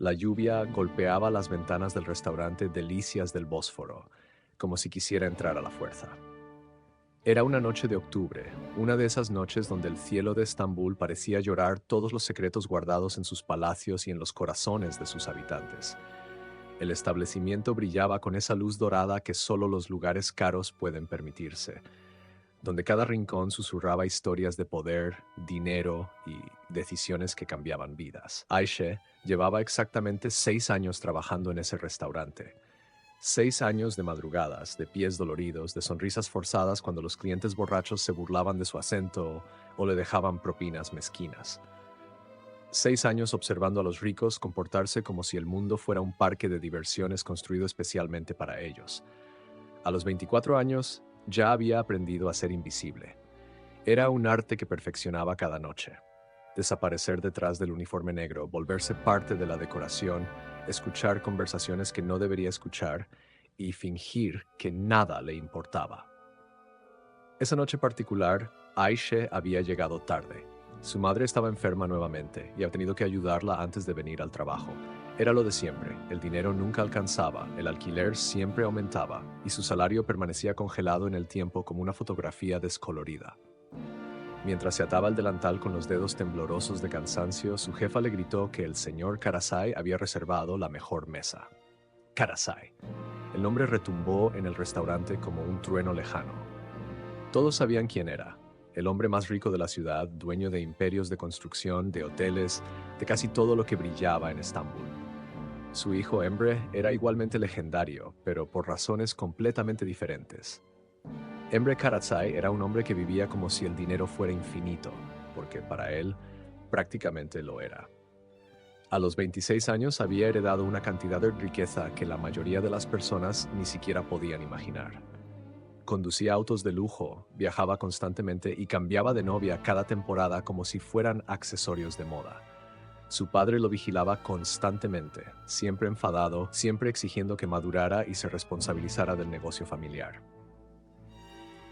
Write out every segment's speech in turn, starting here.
La lluvia golpeaba las ventanas del restaurante Delicias del Bósforo, como si quisiera entrar a la fuerza. Era una noche de octubre, una de esas noches donde el cielo de Estambul parecía llorar todos los secretos guardados en sus palacios y en los corazones de sus habitantes. El establecimiento brillaba con esa luz dorada que solo los lugares caros pueden permitirse, donde cada rincón susurraba historias de poder, dinero y decisiones que cambiaban vidas. Aishe llevaba exactamente 6 años trabajando en ese restaurante. 6 años de madrugadas, de pies doloridos, de sonrisas forzadas cuando los clientes borrachos se burlaban de su acento o le dejaban propinas mezquinas. 6 años observando a los ricos comportarse como si el mundo fuera un parque de diversiones construido especialmente para ellos. A los 24 años, ya había aprendido a ser invisible. Era un arte que perfeccionaba cada noche. Desaparecer detrás del uniforme negro, volverse parte de la decoración, escuchar conversaciones que no debería escuchar y fingir que nada le importaba. Esa noche particular, Aishe había llegado tarde. Su madre estaba enferma nuevamente y había tenido que ayudarla antes de venir al trabajo. Era lo de siempre, el dinero nunca alcanzaba, el alquiler siempre aumentaba y su salario permanecía congelado en el tiempo como una fotografía descolorida. Mientras se ataba el delantal con los dedos temblorosos de cansancio, su jefa le gritó que el señor Karasai había reservado la mejor mesa. Karasai. El nombre retumbó en el restaurante como un trueno lejano. Todos sabían quién era. El hombre más rico de la ciudad, dueño de imperios de construcción, de hoteles, de casi todo lo que brillaba en Estambul. Su hijo Emre era igualmente legendario, pero por razones completamente diferentes. Emre Karatsay era un hombre que vivía como si el dinero fuera infinito, porque para él prácticamente lo era. A los 26 años había heredado una cantidad de riqueza que la mayoría de las personas ni siquiera podían imaginar. Conducía autos de lujo, viajaba constantemente y cambiaba de novia cada temporada como si fueran accesorios de moda. Su padre lo vigilaba constantemente, siempre enfadado, siempre exigiendo que madurara y se responsabilizara del negocio familiar.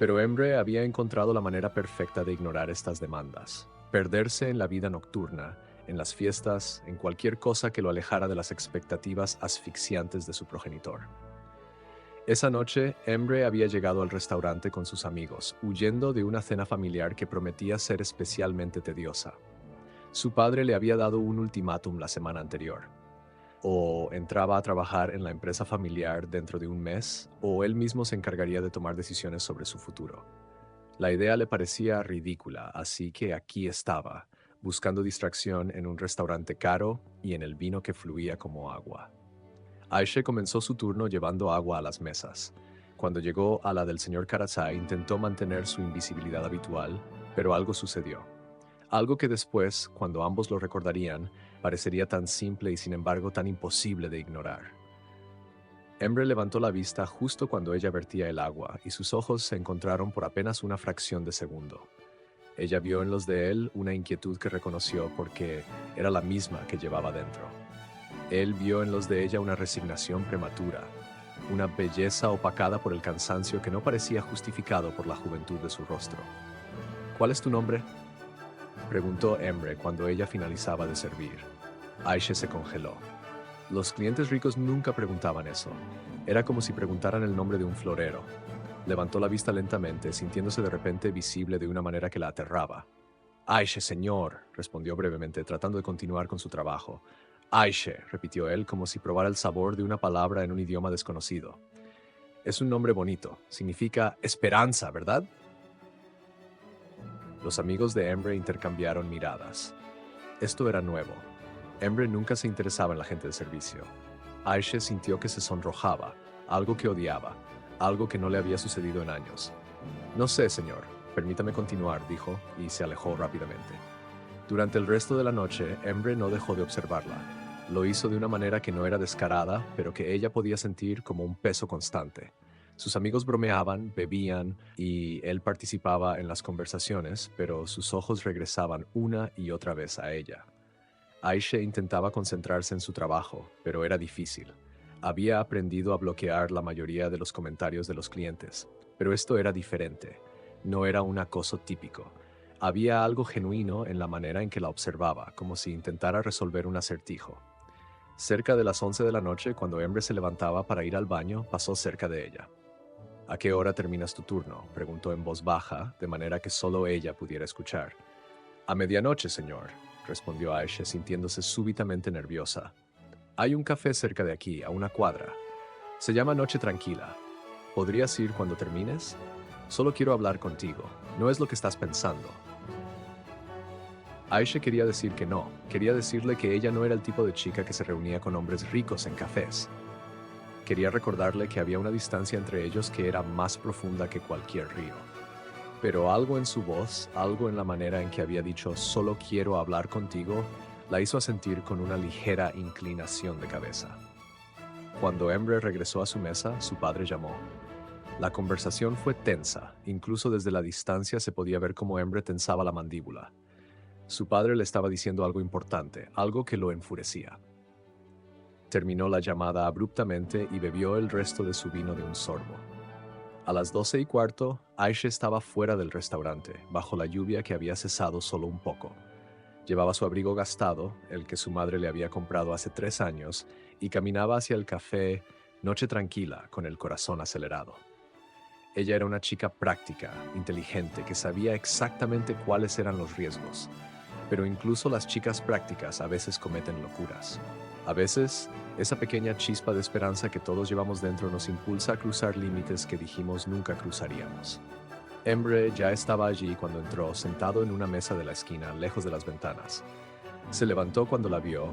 Pero Emre había encontrado la manera perfecta de ignorar estas demandas, perderse en la vida nocturna, en las fiestas, en cualquier cosa que lo alejara de las expectativas asfixiantes de su progenitor. Esa noche, Emre había llegado al restaurante con sus amigos, huyendo de una cena familiar que prometía ser especialmente tediosa. Su padre le había dado un ultimátum la semana anterior. O entraba a trabajar en la empresa familiar dentro de un mes, o él mismo se encargaría de tomar decisiones sobre su futuro. La idea le parecía ridícula, así que aquí estaba, buscando distracción en un restaurante caro y en el vino que fluía como agua. Aishe comenzó su turno llevando agua a las mesas. Cuando llegó a la del señor Karasai, intentó mantener su invisibilidad habitual, pero algo sucedió. Algo que después, cuando ambos lo recordarían, parecería tan simple y sin embargo tan imposible de ignorar. Emre levantó la vista justo cuando ella vertía el agua y sus ojos se encontraron por apenas una fracción de segundo. Ella vio en los de él una inquietud que reconoció porque era la misma que llevaba dentro. Él vio en los de ella una resignación prematura, una belleza opacada por el cansancio que no parecía justificado por la juventud de su rostro. ¿Cuál es tu nombre?, preguntó Emre cuando ella finalizaba de servir. Aishe se congeló. Los clientes ricos nunca preguntaban eso. Era como si preguntaran el nombre de un florero. Levantó la vista lentamente, sintiéndose de repente visible de una manera que la aterraba. Aishe, señor, respondió brevemente, tratando de continuar con su trabajo. Aishe, repitió él, como si probara el sabor de una palabra en un idioma desconocido. Es un nombre bonito. Significa esperanza, ¿verdad? Los amigos de Emre intercambiaron miradas. Esto era nuevo. Emre nunca se interesaba en la gente de servicio. Aishe sintió que se sonrojaba, algo que odiaba, algo que no le había sucedido en años. No sé, señor. Permítame continuar, dijo, y se alejó rápidamente. Durante el resto de la noche, Emre no dejó de observarla. Lo hizo de una manera que no era descarada, pero que ella podía sentir como un peso constante. Sus amigos bromeaban, bebían, y él participaba en las conversaciones, pero sus ojos regresaban una y otra vez a ella. Aishe intentaba concentrarse en su trabajo, pero era difícil. Había aprendido a bloquear la mayoría de los comentarios de los clientes, pero esto era diferente. No era un acoso típico. Había algo genuino en la manera en que la observaba, como si intentara resolver un acertijo. Cerca de las 11 de la noche, cuando Emre se levantaba para ir al baño, pasó cerca de ella. ¿A qué hora terminas tu turno?, preguntó en voz baja, de manera que solo ella pudiera escuchar. A medianoche, señor, respondió Aisha, sintiéndose súbitamente nerviosa. Hay un café cerca de aquí, a una cuadra. Se llama Noche Tranquila. ¿Podrías ir cuando termines? Solo quiero hablar contigo. No es lo que estás pensando. Aisha quería decir que no. Quería decirle que ella no era el tipo de chica que se reunía con hombres ricos en cafés. Quería recordarle que había una distancia entre ellos que era más profunda que cualquier río. Pero algo en su voz, algo en la manera en que había dicho «solo quiero hablar contigo», la hizo sentir con una ligera inclinación de cabeza. Cuando Emre regresó a su mesa, su padre llamó. La conversación fue tensa, incluso desde la distancia se podía ver cómo Emre tensaba la mandíbula. Su padre le estaba diciendo algo importante, algo que lo enfurecía. Terminó la llamada abruptamente y bebió el resto de su vino de un sorbo. A las 12:15, Aisha estaba fuera del restaurante, bajo la lluvia que había cesado solo un poco. Llevaba su abrigo gastado, el que su madre le había comprado hace 3 años, y caminaba hacia el café Noche Tranquila con el corazón acelerado. Ella era una chica práctica, inteligente, que sabía exactamente cuáles eran los riesgos. Pero incluso las chicas prácticas a veces cometen locuras. A veces, esa pequeña chispa de esperanza que todos llevamos dentro nos impulsa a cruzar límites que dijimos nunca cruzaríamos. Emre ya estaba allí cuando entró, sentado en una mesa de la esquina, lejos de las ventanas. Se levantó cuando la vio,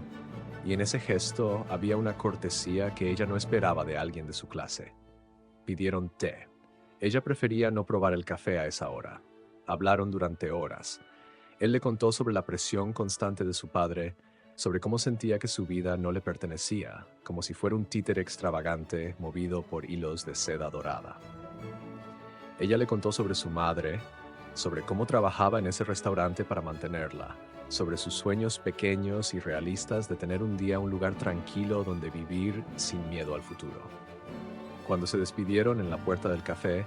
y en ese gesto había una cortesía que ella no esperaba de alguien de su clase. Pidieron té. Ella prefería no probar el café a esa hora. Hablaron durante horas. Él le contó sobre la presión constante de su padre, sobre cómo sentía que su vida no le pertenecía, como si fuera un títere extravagante movido por hilos de seda dorada. Ella le contó sobre su madre, sobre cómo trabajaba en ese restaurante para mantenerla, sobre sus sueños pequeños y realistas de tener un día un lugar tranquilo donde vivir sin miedo al futuro. Cuando se despidieron en la puerta del café,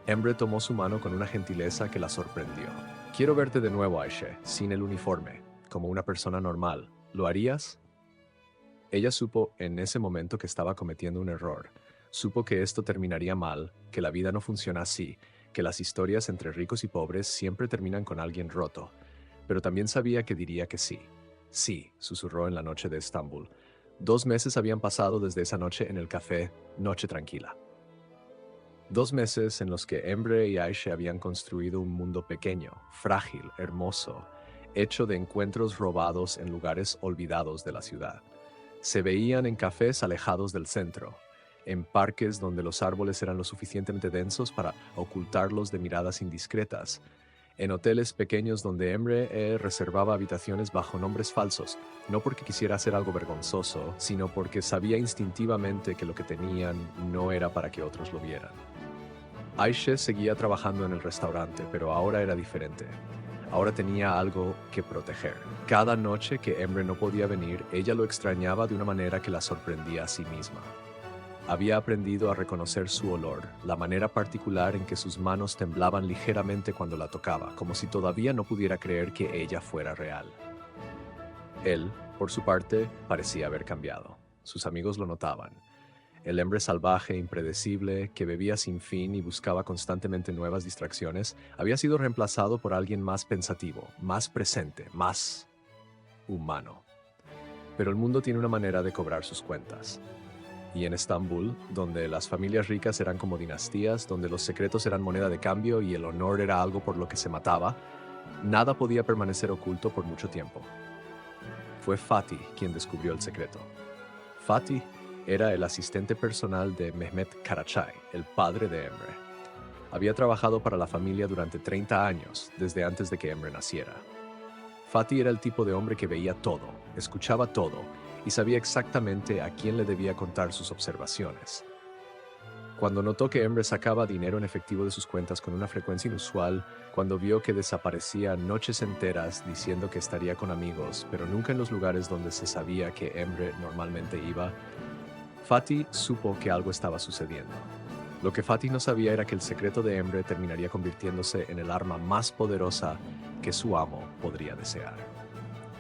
Emre tomó su mano con una gentileza que la sorprendió. «Quiero verte de nuevo, Aisha, sin el uniforme, como una persona normal. ¿Lo harías?» Ella supo en ese momento que estaba cometiendo un error. Supo que esto terminaría mal, que la vida no funciona así, que las historias entre ricos y pobres siempre terminan con alguien roto. Pero también sabía que diría que sí. «Sí», susurró en la noche de Estambul. 2 meses habían pasado desde esa noche en el café Noche Tranquila. 2 meses en los que Emre y Aisha habían construido un mundo pequeño, frágil, hermoso, hecho de encuentros robados en lugares olvidados de la ciudad. Se veían en cafés alejados del centro, en parques donde los árboles eran lo suficientemente densos para ocultarlos de miradas indiscretas, en hoteles pequeños donde Emre reservaba habitaciones bajo nombres falsos, no porque quisiera hacer algo vergonzoso, sino porque sabía instintivamente que lo que tenían no era para que otros lo vieran. Aisha seguía trabajando en el restaurante, pero ahora era diferente. Ahora tenía algo que proteger. Cada noche que Emre no podía venir, ella lo extrañaba de una manera que la sorprendía a sí misma. Había aprendido a reconocer su olor, la manera particular en que sus manos temblaban ligeramente cuando la tocaba, como si todavía no pudiera creer que ella fuera real. Él, por su parte, parecía haber cambiado. Sus amigos lo notaban. El hombre salvaje, impredecible, que bebía sin fin y buscaba constantemente nuevas distracciones, había sido reemplazado por alguien más pensativo, más presente, más humano. Pero el mundo tiene una manera de cobrar sus cuentas. Y en Estambul, donde las familias ricas eran como dinastías, donde los secretos eran moneda de cambio y el honor era algo por lo que se mataba, nada podía permanecer oculto por mucho tiempo. Fue Fatih quien descubrió el secreto. Fatih era el asistente personal de Mehmet Karachay, el padre de Emre. Había trabajado para la familia durante 30 años, desde antes de que Emre naciera. Fatih era el tipo de hombre que veía todo, escuchaba todo y sabía exactamente a quién le debía contar sus observaciones. Cuando notó que Emre sacaba dinero en efectivo de sus cuentas con una frecuencia inusual, cuando vio que desaparecía noches enteras diciendo que estaría con amigos, pero nunca en los lugares donde se sabía que Emre normalmente iba, Fatih supo que algo estaba sucediendo. Lo que Fatih no sabía era que el secreto de Emre terminaría convirtiéndose en el arma más poderosa que su amo podría desear.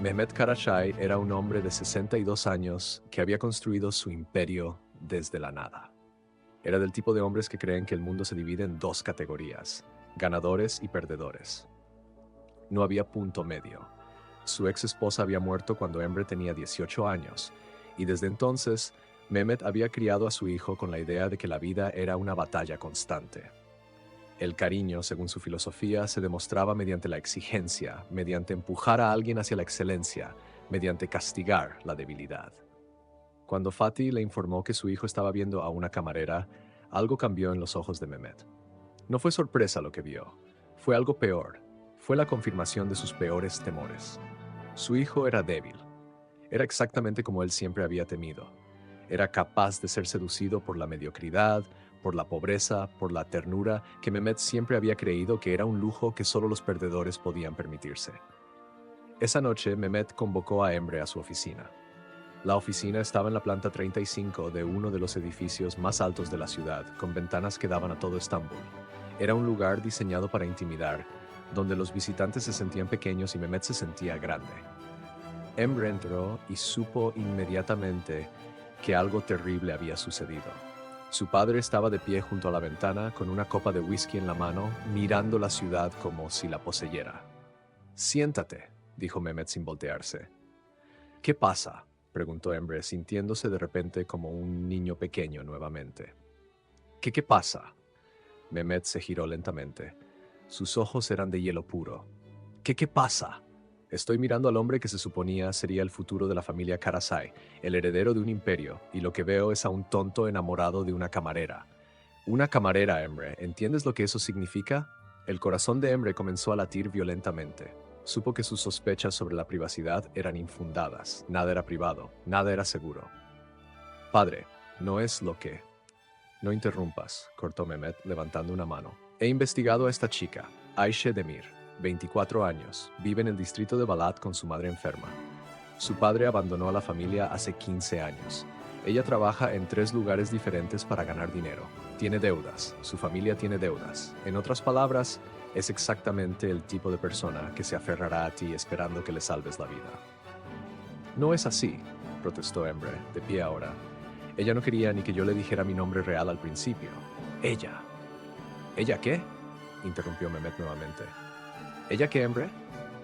Mehmet Karaçay era un hombre de 62 años que había construido su imperio desde la nada. Era del tipo de hombres que creen que el mundo se divide en dos categorías, ganadores y perdedores. No había punto medio. Su ex esposa había muerto cuando Emre tenía 18 años, y desde entonces Mehmet había criado a su hijo con la idea de que la vida era una batalla constante. El cariño, según su filosofía, se demostraba mediante la exigencia, mediante empujar a alguien hacia la excelencia, mediante castigar la debilidad. Cuando Fatih le informó que su hijo estaba viendo a una camarera, algo cambió en los ojos de Mehmet. No fue sorpresa lo que vio, fue algo peor, fue la confirmación de sus peores temores. Su hijo era débil, era exactamente como él siempre había temido. Era capaz de ser seducido por la mediocridad, por la pobreza, por la ternura que Mehmet siempre había creído que era un lujo que solo los perdedores podían permitirse. Esa noche, Mehmet convocó a Emre a su oficina. La oficina estaba en la planta 35 de uno de los edificios más altos de la ciudad, con ventanas que daban a todo Estambul. Era un lugar diseñado para intimidar, donde los visitantes se sentían pequeños y Mehmet se sentía grande. Emre entró y supo inmediatamente que algo terrible había sucedido. Su padre estaba de pie junto a la ventana con una copa de whisky en la mano, mirando la ciudad como si la poseyera. «Siéntate», dijo Mehmet sin voltearse. «¿Qué pasa?», preguntó Emre, sintiéndose de repente como un niño pequeño nuevamente. ¿Qué pasa? Mehmet se giró lentamente. Sus ojos eran de hielo puro. ¿Qué pasa? Estoy mirando al hombre que se suponía sería el futuro de la familia Karasay, el heredero de un imperio, y lo que veo es a un tonto enamorado de una camarera. Una camarera, Emre. ¿Entiendes lo que eso significa? El corazón de Emre comenzó a latir violentamente. Supo que sus sospechas sobre la privacidad eran infundadas. Nada era privado, nada era seguro. Padre, no es lo que... No interrumpas, cortó Mehmet, levantando una mano. He investigado a esta chica, Ayşe Demir, 24 años, vive en el distrito de Balat con su madre enferma. Su padre abandonó a la familia hace 15 años. Ella trabaja en 3 lugares diferentes para ganar dinero. Tiene deudas, su familia tiene deudas. En otras palabras, es exactamente el tipo de persona que se aferrará a ti esperando que le salves la vida. No es así, protestó Emre, de pie ahora. Ella no quería ni que yo le dijera mi nombre real al principio. Ella. ¿Ella qué? Interrumpió Mehmet nuevamente. ¿Ella qué, Emre?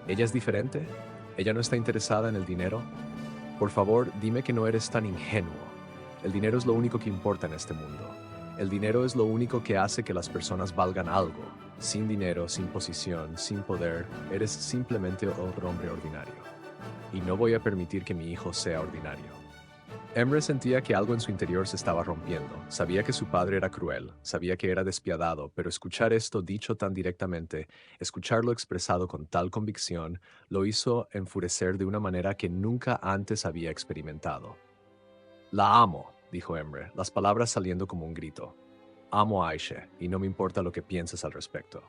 ¿Ella es diferente? ¿Ella no está interesada en el dinero? Por favor, dime que no eres tan ingenuo. El dinero es lo único que importa en este mundo. El dinero es lo único que hace que las personas valgan algo. Sin dinero, sin posición, sin poder, eres simplemente otro hombre ordinario. Y no voy a permitir que mi hijo sea ordinario. Emre sentía que algo en su interior se estaba rompiendo. Sabía que su padre era cruel, sabía que era despiadado, pero escuchar esto dicho tan directamente, escucharlo expresado con tal convicción, lo hizo enfurecer de una manera que nunca antes había experimentado. La amo, dijo Emre, las palabras saliendo como un grito. Amo a Ayşe, y no me importa lo que pienses al respecto.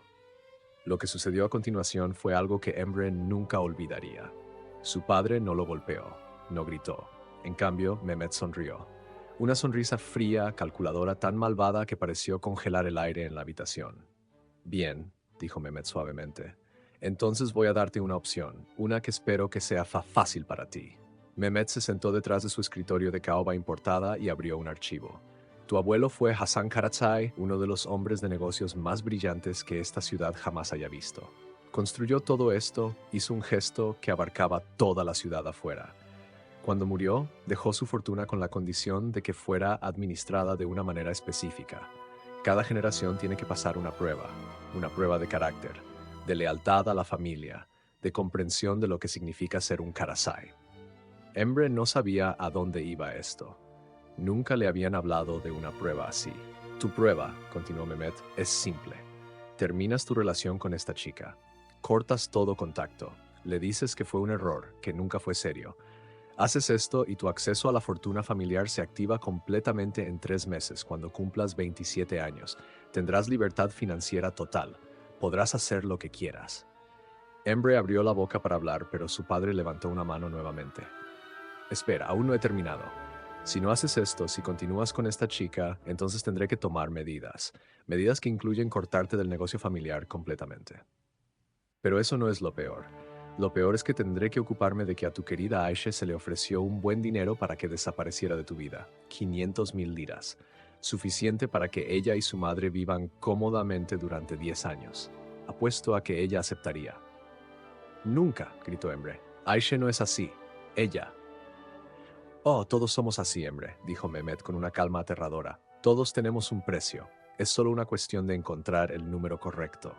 Lo que sucedió a continuación fue algo que Emre nunca olvidaría. Su padre no lo golpeó, no gritó. En cambio, Mehmet sonrió. Una sonrisa fría, calculadora, tan malvada que pareció congelar el aire en la habitación. Bien, dijo Mehmet suavemente. Entonces voy a darte una opción, una que espero que sea fácil para ti. Mehmet se sentó detrás de su escritorio de caoba importada y abrió un archivo. Tu abuelo fue Hasan Karaçay, uno de los hombres de negocios más brillantes que esta ciudad jamás haya visto. Construyó todo esto, hizo un gesto que abarcaba toda la ciudad afuera. Cuando murió, dejó su fortuna con la condición de que fuera administrada de una manera específica. Cada generación tiene que pasar una prueba de carácter, de lealtad a la familia, de comprensión de lo que significa ser un Karasay. Emre no sabía a dónde iba esto. Nunca le habían hablado de una prueba así. Tu prueba, continuó Mehmet, es simple. Terminas tu relación con esta chica. Cortas todo contacto. Le dices que fue un error, que nunca fue serio. Haces esto y tu acceso a la fortuna familiar se activa completamente en 3 meses, cuando cumplas 27 años. Tendrás libertad financiera total. Podrás hacer lo que quieras. Emre abrió la boca para hablar, pero su padre levantó una mano nuevamente. Espera, aún no he terminado. Si no haces esto, si continúas con esta chica, entonces tendré que tomar medidas. Medidas que incluyen cortarte del negocio familiar completamente. Pero eso no es lo peor. Lo peor es que tendré que ocuparme de que a tu querida Aisha se le ofreció un buen dinero para que desapareciera de tu vida. 500,000 liras. Suficiente para que ella y su madre vivan cómodamente durante 10 años. Apuesto a que ella aceptaría. Nunca, gritó Emre. Aisha no es así. Ella. Oh, todos somos así, Emre, dijo Mehmet con una calma aterradora. Todos tenemos un precio. Es solo una cuestión de encontrar el número correcto.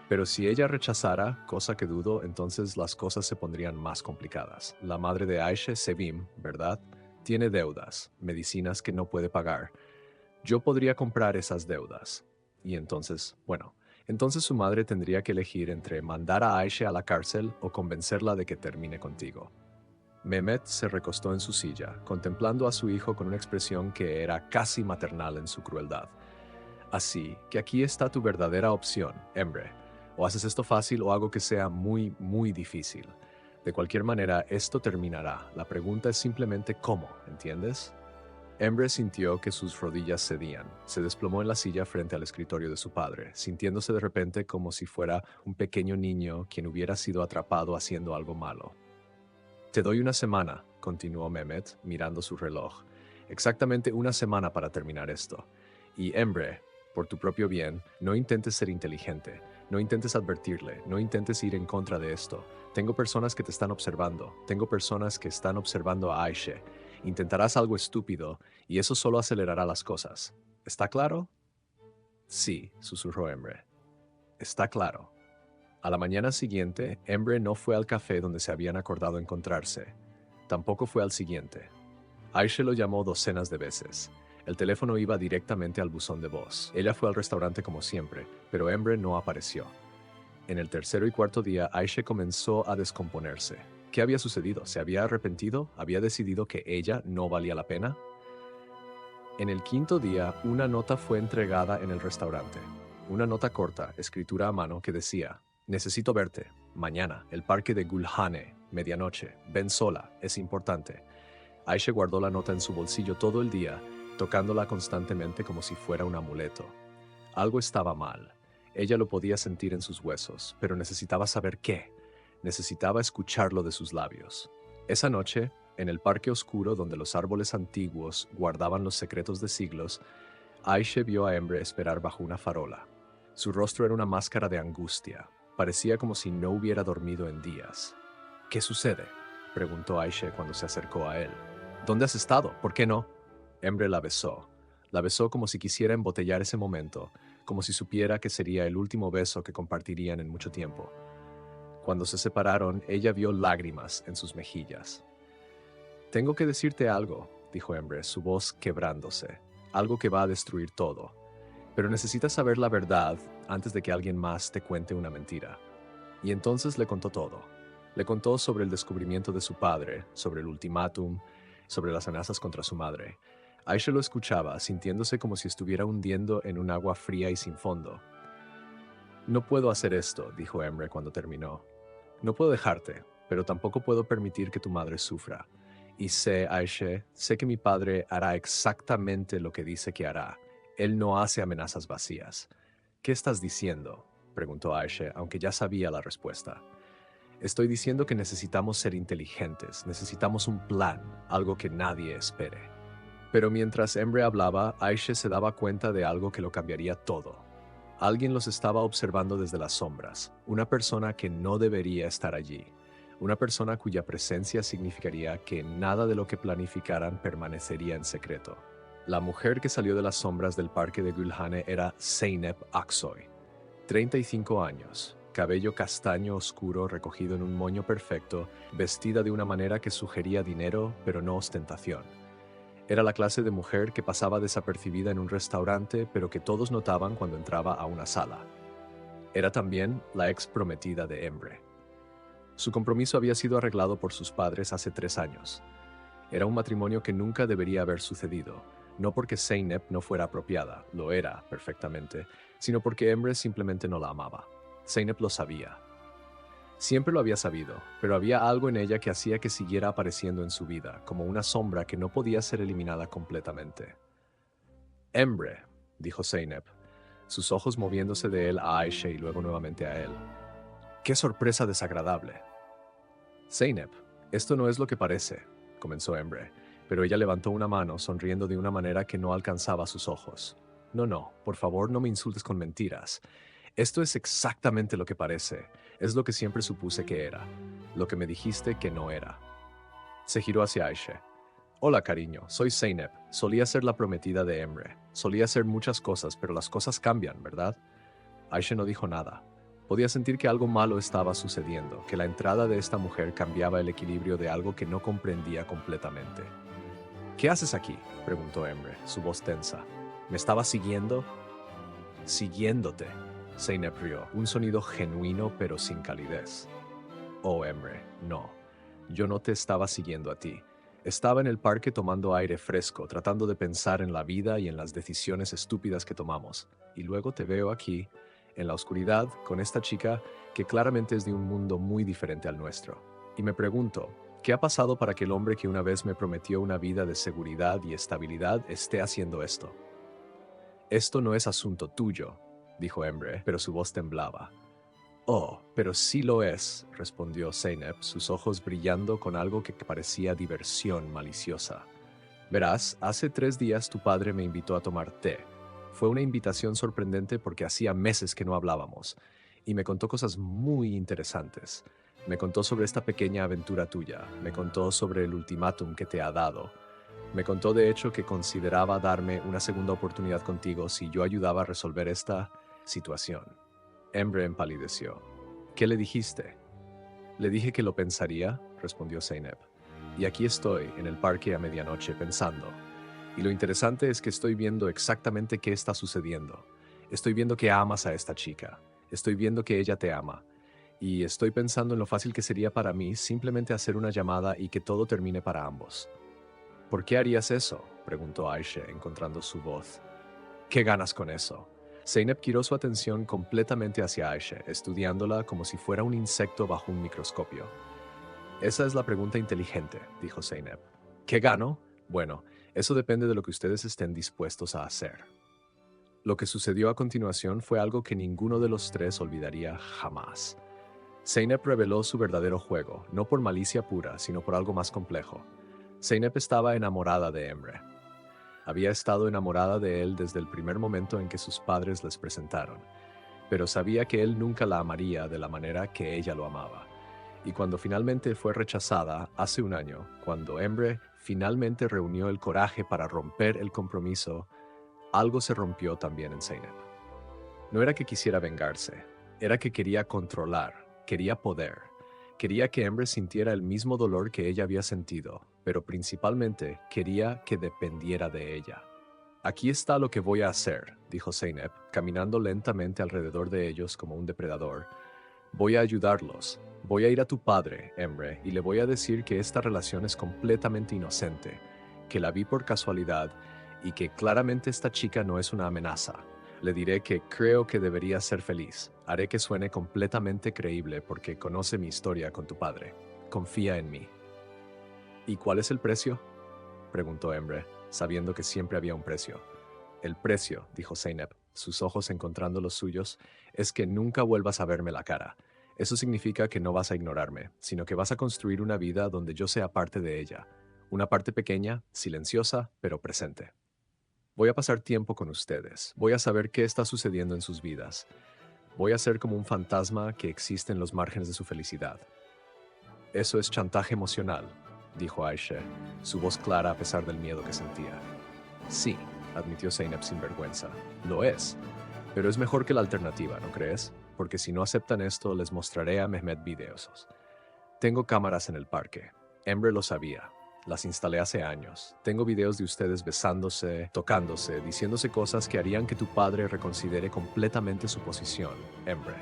Pero si ella rechazara, cosa que dudo, entonces las cosas se pondrían más complicadas. La madre de Aisha, Sevim, ¿verdad? Tiene deudas, medicinas que no puede pagar. Yo podría comprar esas deudas. Y entonces, entonces su madre tendría que elegir entre mandar a Aisha a la cárcel o convencerla de que termine contigo. Mehmet se recostó en su silla, contemplando a su hijo con una expresión que era casi maternal en su crueldad. Así que aquí está tu verdadera opción, Emre. O haces esto fácil o algo que sea muy, muy difícil. De cualquier manera, esto terminará. La pregunta es simplemente cómo, ¿entiendes? Emre sintió que sus rodillas cedían. Se desplomó en la silla frente al escritorio de su padre, sintiéndose de repente como si fuera un pequeño niño quien hubiera sido atrapado haciendo algo malo. Te doy una semana, continuó Mehmet, mirando su reloj. Exactamente una semana para terminar esto. Y Emre, por tu propio bien, no intentes ser inteligente, no intentes advertirle, no intentes ir en contra de esto. Tengo personas que te están observando, tengo personas que están observando a Aisha. Intentarás algo estúpido y eso solo acelerará las cosas. ¿Está claro? Sí, susurró Emre. Está claro. A la mañana siguiente, Emre no fue al café donde se habían acordado encontrarse. Tampoco fue al siguiente. Aisha lo llamó docenas de veces. El teléfono iba directamente al buzón de voz. Ella fue al restaurante como siempre, pero Emre no apareció. En el tercero y cuarto día, Aisha comenzó a descomponerse. ¿Qué había sucedido? ¿Se había arrepentido? ¿Había decidido que ella no valía la pena? En el quinto día, una nota fue entregada en el restaurante. Una nota corta, escritura a mano, que decía: necesito verte. Mañana, el parque de Gulhane, medianoche. Ven sola, es importante. Aisha guardó la nota en su bolsillo todo el día, tocándola constantemente como si fuera un amuleto. Algo estaba mal. Ella lo podía sentir en sus huesos, pero necesitaba saber qué. Necesitaba escucharlo de sus labios. Esa noche, en el parque oscuro donde los árboles antiguos guardaban los secretos de siglos, Aisha vio a Emre esperar bajo una farola. Su rostro era una máscara de angustia. Parecía como si no hubiera dormido en días. ¿Qué sucede?, preguntó Aisha cuando se acercó a él. ¿Dónde has estado? ¿Por qué no? Emre la besó. La besó como si quisiera embotellar ese momento, como si supiera que sería el último beso que compartirían en mucho tiempo. Cuando se separaron, ella vio lágrimas en sus mejillas. Tengo que decirte algo, dijo Emre, su voz quebrándose. Algo que va a destruir todo. Pero necesitas saber la verdad antes de que alguien más te cuente una mentira. Y entonces le contó todo. Le contó sobre el descubrimiento de su padre, sobre el ultimátum, sobre las amenazas contra su madre. Aisha lo escuchaba, sintiéndose como si estuviera hundiendo en un agua fría y sin fondo. No puedo hacer esto, dijo Emre cuando terminó. No puedo dejarte, pero tampoco puedo permitir que tu madre sufra. Y sé, Aisha, sé que mi padre hará exactamente lo que dice que hará. Él no hace amenazas vacías. ¿Qué estás diciendo?, preguntó Aisha, aunque ya sabía la respuesta. Estoy diciendo que necesitamos ser inteligentes, necesitamos un plan, algo que nadie espere. Pero mientras Emre hablaba, Aisha se daba cuenta de algo que lo cambiaría todo. Alguien los estaba observando desde las sombras, una persona que no debería estar allí, una persona cuya presencia significaría que nada de lo que planificaran permanecería en secreto. La mujer que salió de las sombras del parque de Gülhane era Zeynep Aksoy, 35 años, cabello castaño oscuro recogido en un moño perfecto, vestida de una manera que sugería dinero pero no ostentación. Era la clase de mujer que pasaba desapercibida en un restaurante, pero que todos notaban cuando entraba a una sala. Era también la ex prometida de Emre. Su compromiso había sido arreglado por sus padres hace 3 años. Era un matrimonio que nunca debería haber sucedido, no porque Zeynep no fuera apropiada, lo era perfectamente, sino porque Emre simplemente no la amaba. Zeynep lo sabía. Siempre lo había sabido, pero había algo en ella que hacía que siguiera apareciendo en su vida, como una sombra que no podía ser eliminada completamente. Emre, dijo Zeynep, sus ojos moviéndose de él a Aisha y luego nuevamente a él. ¡Qué sorpresa desagradable! Zeynep, esto no es lo que parece, comenzó Emre, pero ella levantó una mano, sonriendo de una manera que no alcanzaba sus ojos. No, no, por favor no me insultes con mentiras. Esto es exactamente lo que parece. Es lo que siempre supuse que era. Lo que me dijiste que no era. Se giró hacia Aisha. Hola, cariño, soy Zeynep. Solía ser la prometida de Emre. Solía ser muchas cosas, pero las cosas cambian, ¿verdad? Aisha no dijo nada. Podía sentir que algo malo estaba sucediendo, que la entrada de esta mujer cambiaba el equilibrio de algo que no comprendía completamente. ¿Qué haces aquí?, preguntó Emre, su voz tensa. ¿Me estabas siguiendo? Siguiéndote. Zeynep rió, un sonido genuino pero sin calidez. Oh, Emre, no. Yo no te estaba siguiendo a ti. Estaba en el parque tomando aire fresco, tratando de pensar en la vida y en las decisiones estúpidas que tomamos. Y luego te veo aquí, en la oscuridad, con esta chica que claramente es de un mundo muy diferente al nuestro. Y me pregunto, ¿qué ha pasado para que el hombre que una vez me prometió una vida de seguridad y estabilidad esté haciendo esto? Esto no es asunto tuyo, dijo Emre, pero su voz temblaba. Oh, pero sí lo es, respondió Zeynep, sus ojos brillando con algo que parecía diversión maliciosa. Verás, hace 3 días tu padre me invitó a tomar té. Fue una invitación sorprendente porque hacía meses que no hablábamos, y me contó cosas muy interesantes. Me contó sobre esta pequeña aventura tuya, me contó sobre el ultimátum que te ha dado. Me contó de hecho que consideraba darme una segunda oportunidad contigo si yo ayudaba a resolver esta situación. Emre empalideció. ¿Qué le dijiste? Le dije que lo pensaría, respondió Zeynep. Y aquí estoy, en el parque a medianoche, pensando. Y lo interesante es que estoy viendo exactamente qué está sucediendo. Estoy viendo que amas a esta chica. Estoy viendo que ella te ama. Y estoy pensando en lo fácil que sería para mí simplemente hacer una llamada y que todo termine para ambos. ¿Por qué harías eso?, preguntó Aisha, encontrando su voz. ¿Qué ganas con eso? Zeynep giró su atención completamente hacia Aisha, estudiándola como si fuera un insecto bajo un microscopio. Esa es la pregunta inteligente, dijo Zeynep. ¿Qué gano? Bueno, eso depende de lo que ustedes estén dispuestos a hacer. Lo que sucedió a continuación fue algo que ninguno de los tres olvidaría jamás. Zeynep reveló su verdadero juego, no por malicia pura, sino por algo más complejo. Zeynep estaba enamorada de Emre. Había estado enamorada de él desde el primer momento en que sus padres les presentaron, pero sabía que él nunca la amaría de la manera que ella lo amaba. Y cuando finalmente fue rechazada, hace un año, cuando Emre finalmente reunió el coraje para romper el compromiso, algo se rompió también en Zeynep. No era que quisiera vengarse, era que quería controlar, quería poder. Quería que Emre sintiera el mismo dolor que ella había sentido, pero principalmente quería que dependiera de ella. Aquí está lo que voy a hacer, dijo Zeynep, caminando lentamente alrededor de ellos como un depredador. Voy a ayudarlos. Voy a ir a tu padre, Emre, y le voy a decir que esta relación es completamente inocente, que la vi por casualidad y que claramente esta chica no es una amenaza. Le diré que creo que debería ser feliz. Haré que suene completamente creíble porque conoce mi historia con tu padre. Confía en mí. ¿Y cuál es el precio?, preguntó Emre, sabiendo que siempre había un precio. El precio, dijo Zeynep, sus ojos encontrando los suyos, es que nunca vuelvas a verme la cara. Eso significa que no vas a ignorarme, sino que vas a construir una vida donde yo sea parte de ella. Una parte pequeña, silenciosa, pero presente. Voy a pasar tiempo con ustedes. Voy a saber qué está sucediendo en sus vidas. Voy a ser como un fantasma que existe en los márgenes de su felicidad. Eso es chantaje emocional, dijo Aisha, su voz clara a pesar del miedo que sentía. Sí, admitió Zeynep sin vergüenza. Lo es. Pero es mejor que la alternativa, ¿no crees? Porque si no aceptan esto, les mostraré a Mehmet videos. Tengo cámaras en el parque. Emre lo sabía. Las instalé hace años. Tengo videos de ustedes besándose, tocándose, diciéndose cosas que harían que tu padre reconsidere completamente su posición, Emre.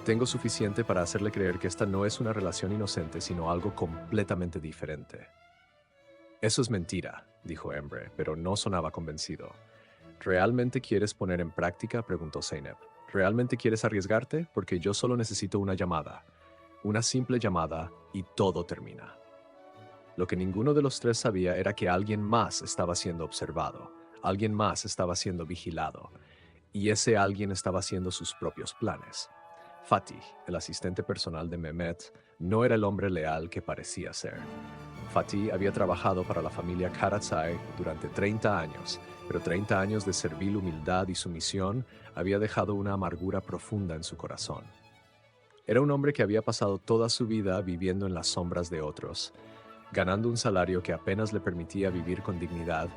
Tengo suficiente para hacerle creer que esta no es una relación inocente, sino algo completamente diferente. Eso es mentira, dijo Emre, pero no sonaba convencido. ¿Realmente quieres poner en práctica?, preguntó Zeynep. ¿Realmente quieres arriesgarte? Porque yo solo necesito una llamada. Una simple llamada y todo termina. Lo que ninguno de los tres sabía era que alguien más estaba siendo observado, alguien más estaba siendo vigilado, y ese alguien estaba haciendo sus propios planes. Fatih, el asistente personal de Mehmet, No era el hombre leal que parecía ser. Fatih había trabajado para la familia Karaczay durante 30 años, pero 30 años de servil humildad y sumisión había dejado una amargura profunda en su corazón. Era un hombre que había pasado toda su vida viviendo en las sombras de otros, ganando un salario que apenas le permitía vivir con dignidad,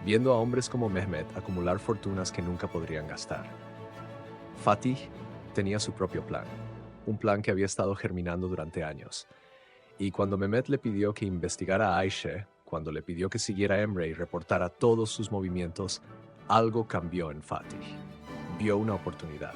viendo a hombres como Mehmet acumular fortunas que nunca podrían gastar. Fatih tenía su propio plan, un plan que había estado germinando durante años. Y cuando Mehmet le pidió que investigara a Ayşe, cuando le pidió que siguiera a Emre y reportara todos sus movimientos, algo cambió en Fatih. Vio una oportunidad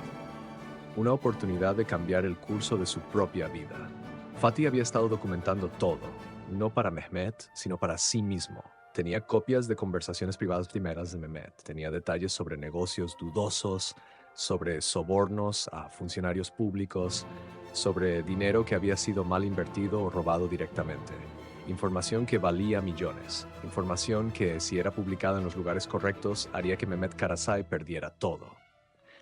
de cambiar el curso de su propia vida. Fatih había estado documentando todo, no para Mehmet, sino para sí mismo. Tenía copias de conversaciones privadas primeras de Mehmet, tenía detalles sobre negocios dudosos, sobre sobornos a funcionarios públicos, sobre dinero que había sido mal invertido o robado directamente. Información que valía millones. Información que, si era publicada en los lugares correctos, haría que Mehmet Karaczay perdiera todo.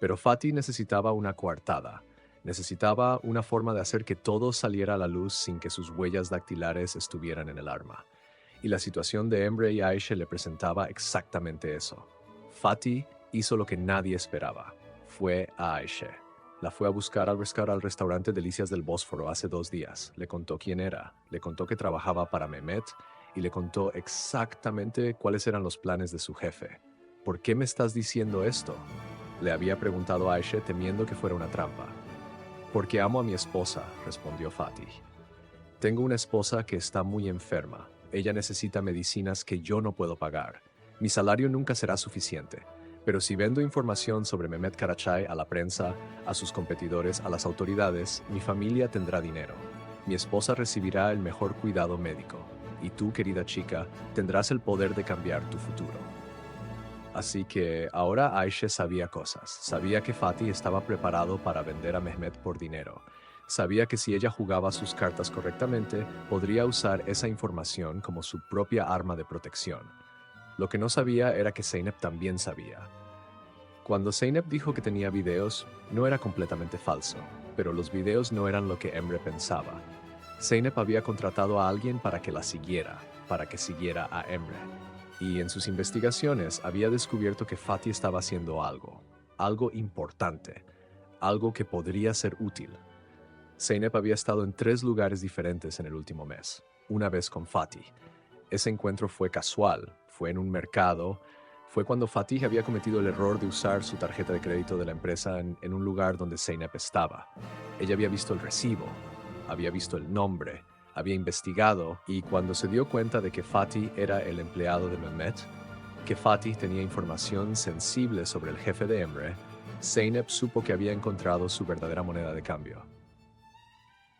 Pero Fatih necesitaba una coartada. Necesitaba una forma de hacer que todo saliera a la luz sin que sus huellas dactilares estuvieran en el arma. Y la situación de Emre y Ayşe le presentaba exactamente eso. Fatih hizo lo que nadie esperaba. Fue a Ayşe. La fue a buscar al restaurante Delicias del Bósforo hace 2 días. Le contó quién era, le contó que trabajaba para Mehmet y le contó exactamente cuáles eran los planes de su jefe. ¿Por qué me estás diciendo esto?, le había preguntado a Ayşe temiendo que fuera una trampa. Porque amo a mi esposa, respondió Fatih. Tengo una esposa que está muy enferma. Ella necesita medicinas que yo no puedo pagar. Mi salario nunca será suficiente. Pero si vendo información sobre Mehmet Karaczay a la prensa, a sus competidores, a las autoridades, mi familia tendrá dinero. Mi esposa recibirá el mejor cuidado médico. Y tú, querida chica, tendrás el poder de cambiar tu futuro. Así que ahora Ayşe sabía cosas. Sabía que Fatih estaba preparado para vender a Mehmet por dinero. Sabía que si ella jugaba sus cartas correctamente, podría usar esa información como su propia arma de protección. Lo que no sabía era que Zeynep también sabía. Cuando Zeynep dijo que tenía videos, no era completamente falso, pero los videos no eran lo que Emre pensaba. Zeynep había contratado a alguien para que la siguiera, para que siguiera a Emre. Y en sus investigaciones había descubierto que Fatih estaba haciendo algo importante, algo que podría ser útil. Zeynep había estado en 3 lugares diferentes en el último mes, una vez con Fatih. Ese encuentro fue casual, fue en un mercado, fue cuando Fatih había cometido el error de usar su tarjeta de crédito de la empresa en un lugar donde Zeynep estaba. Ella había visto el recibo, había visto el nombre, había investigado y cuando se dio cuenta de que Fatih era el empleado de Mehmet, que Fatih tenía información sensible sobre el jefe de Emre, Zeynep supo que había encontrado su verdadera moneda de cambio.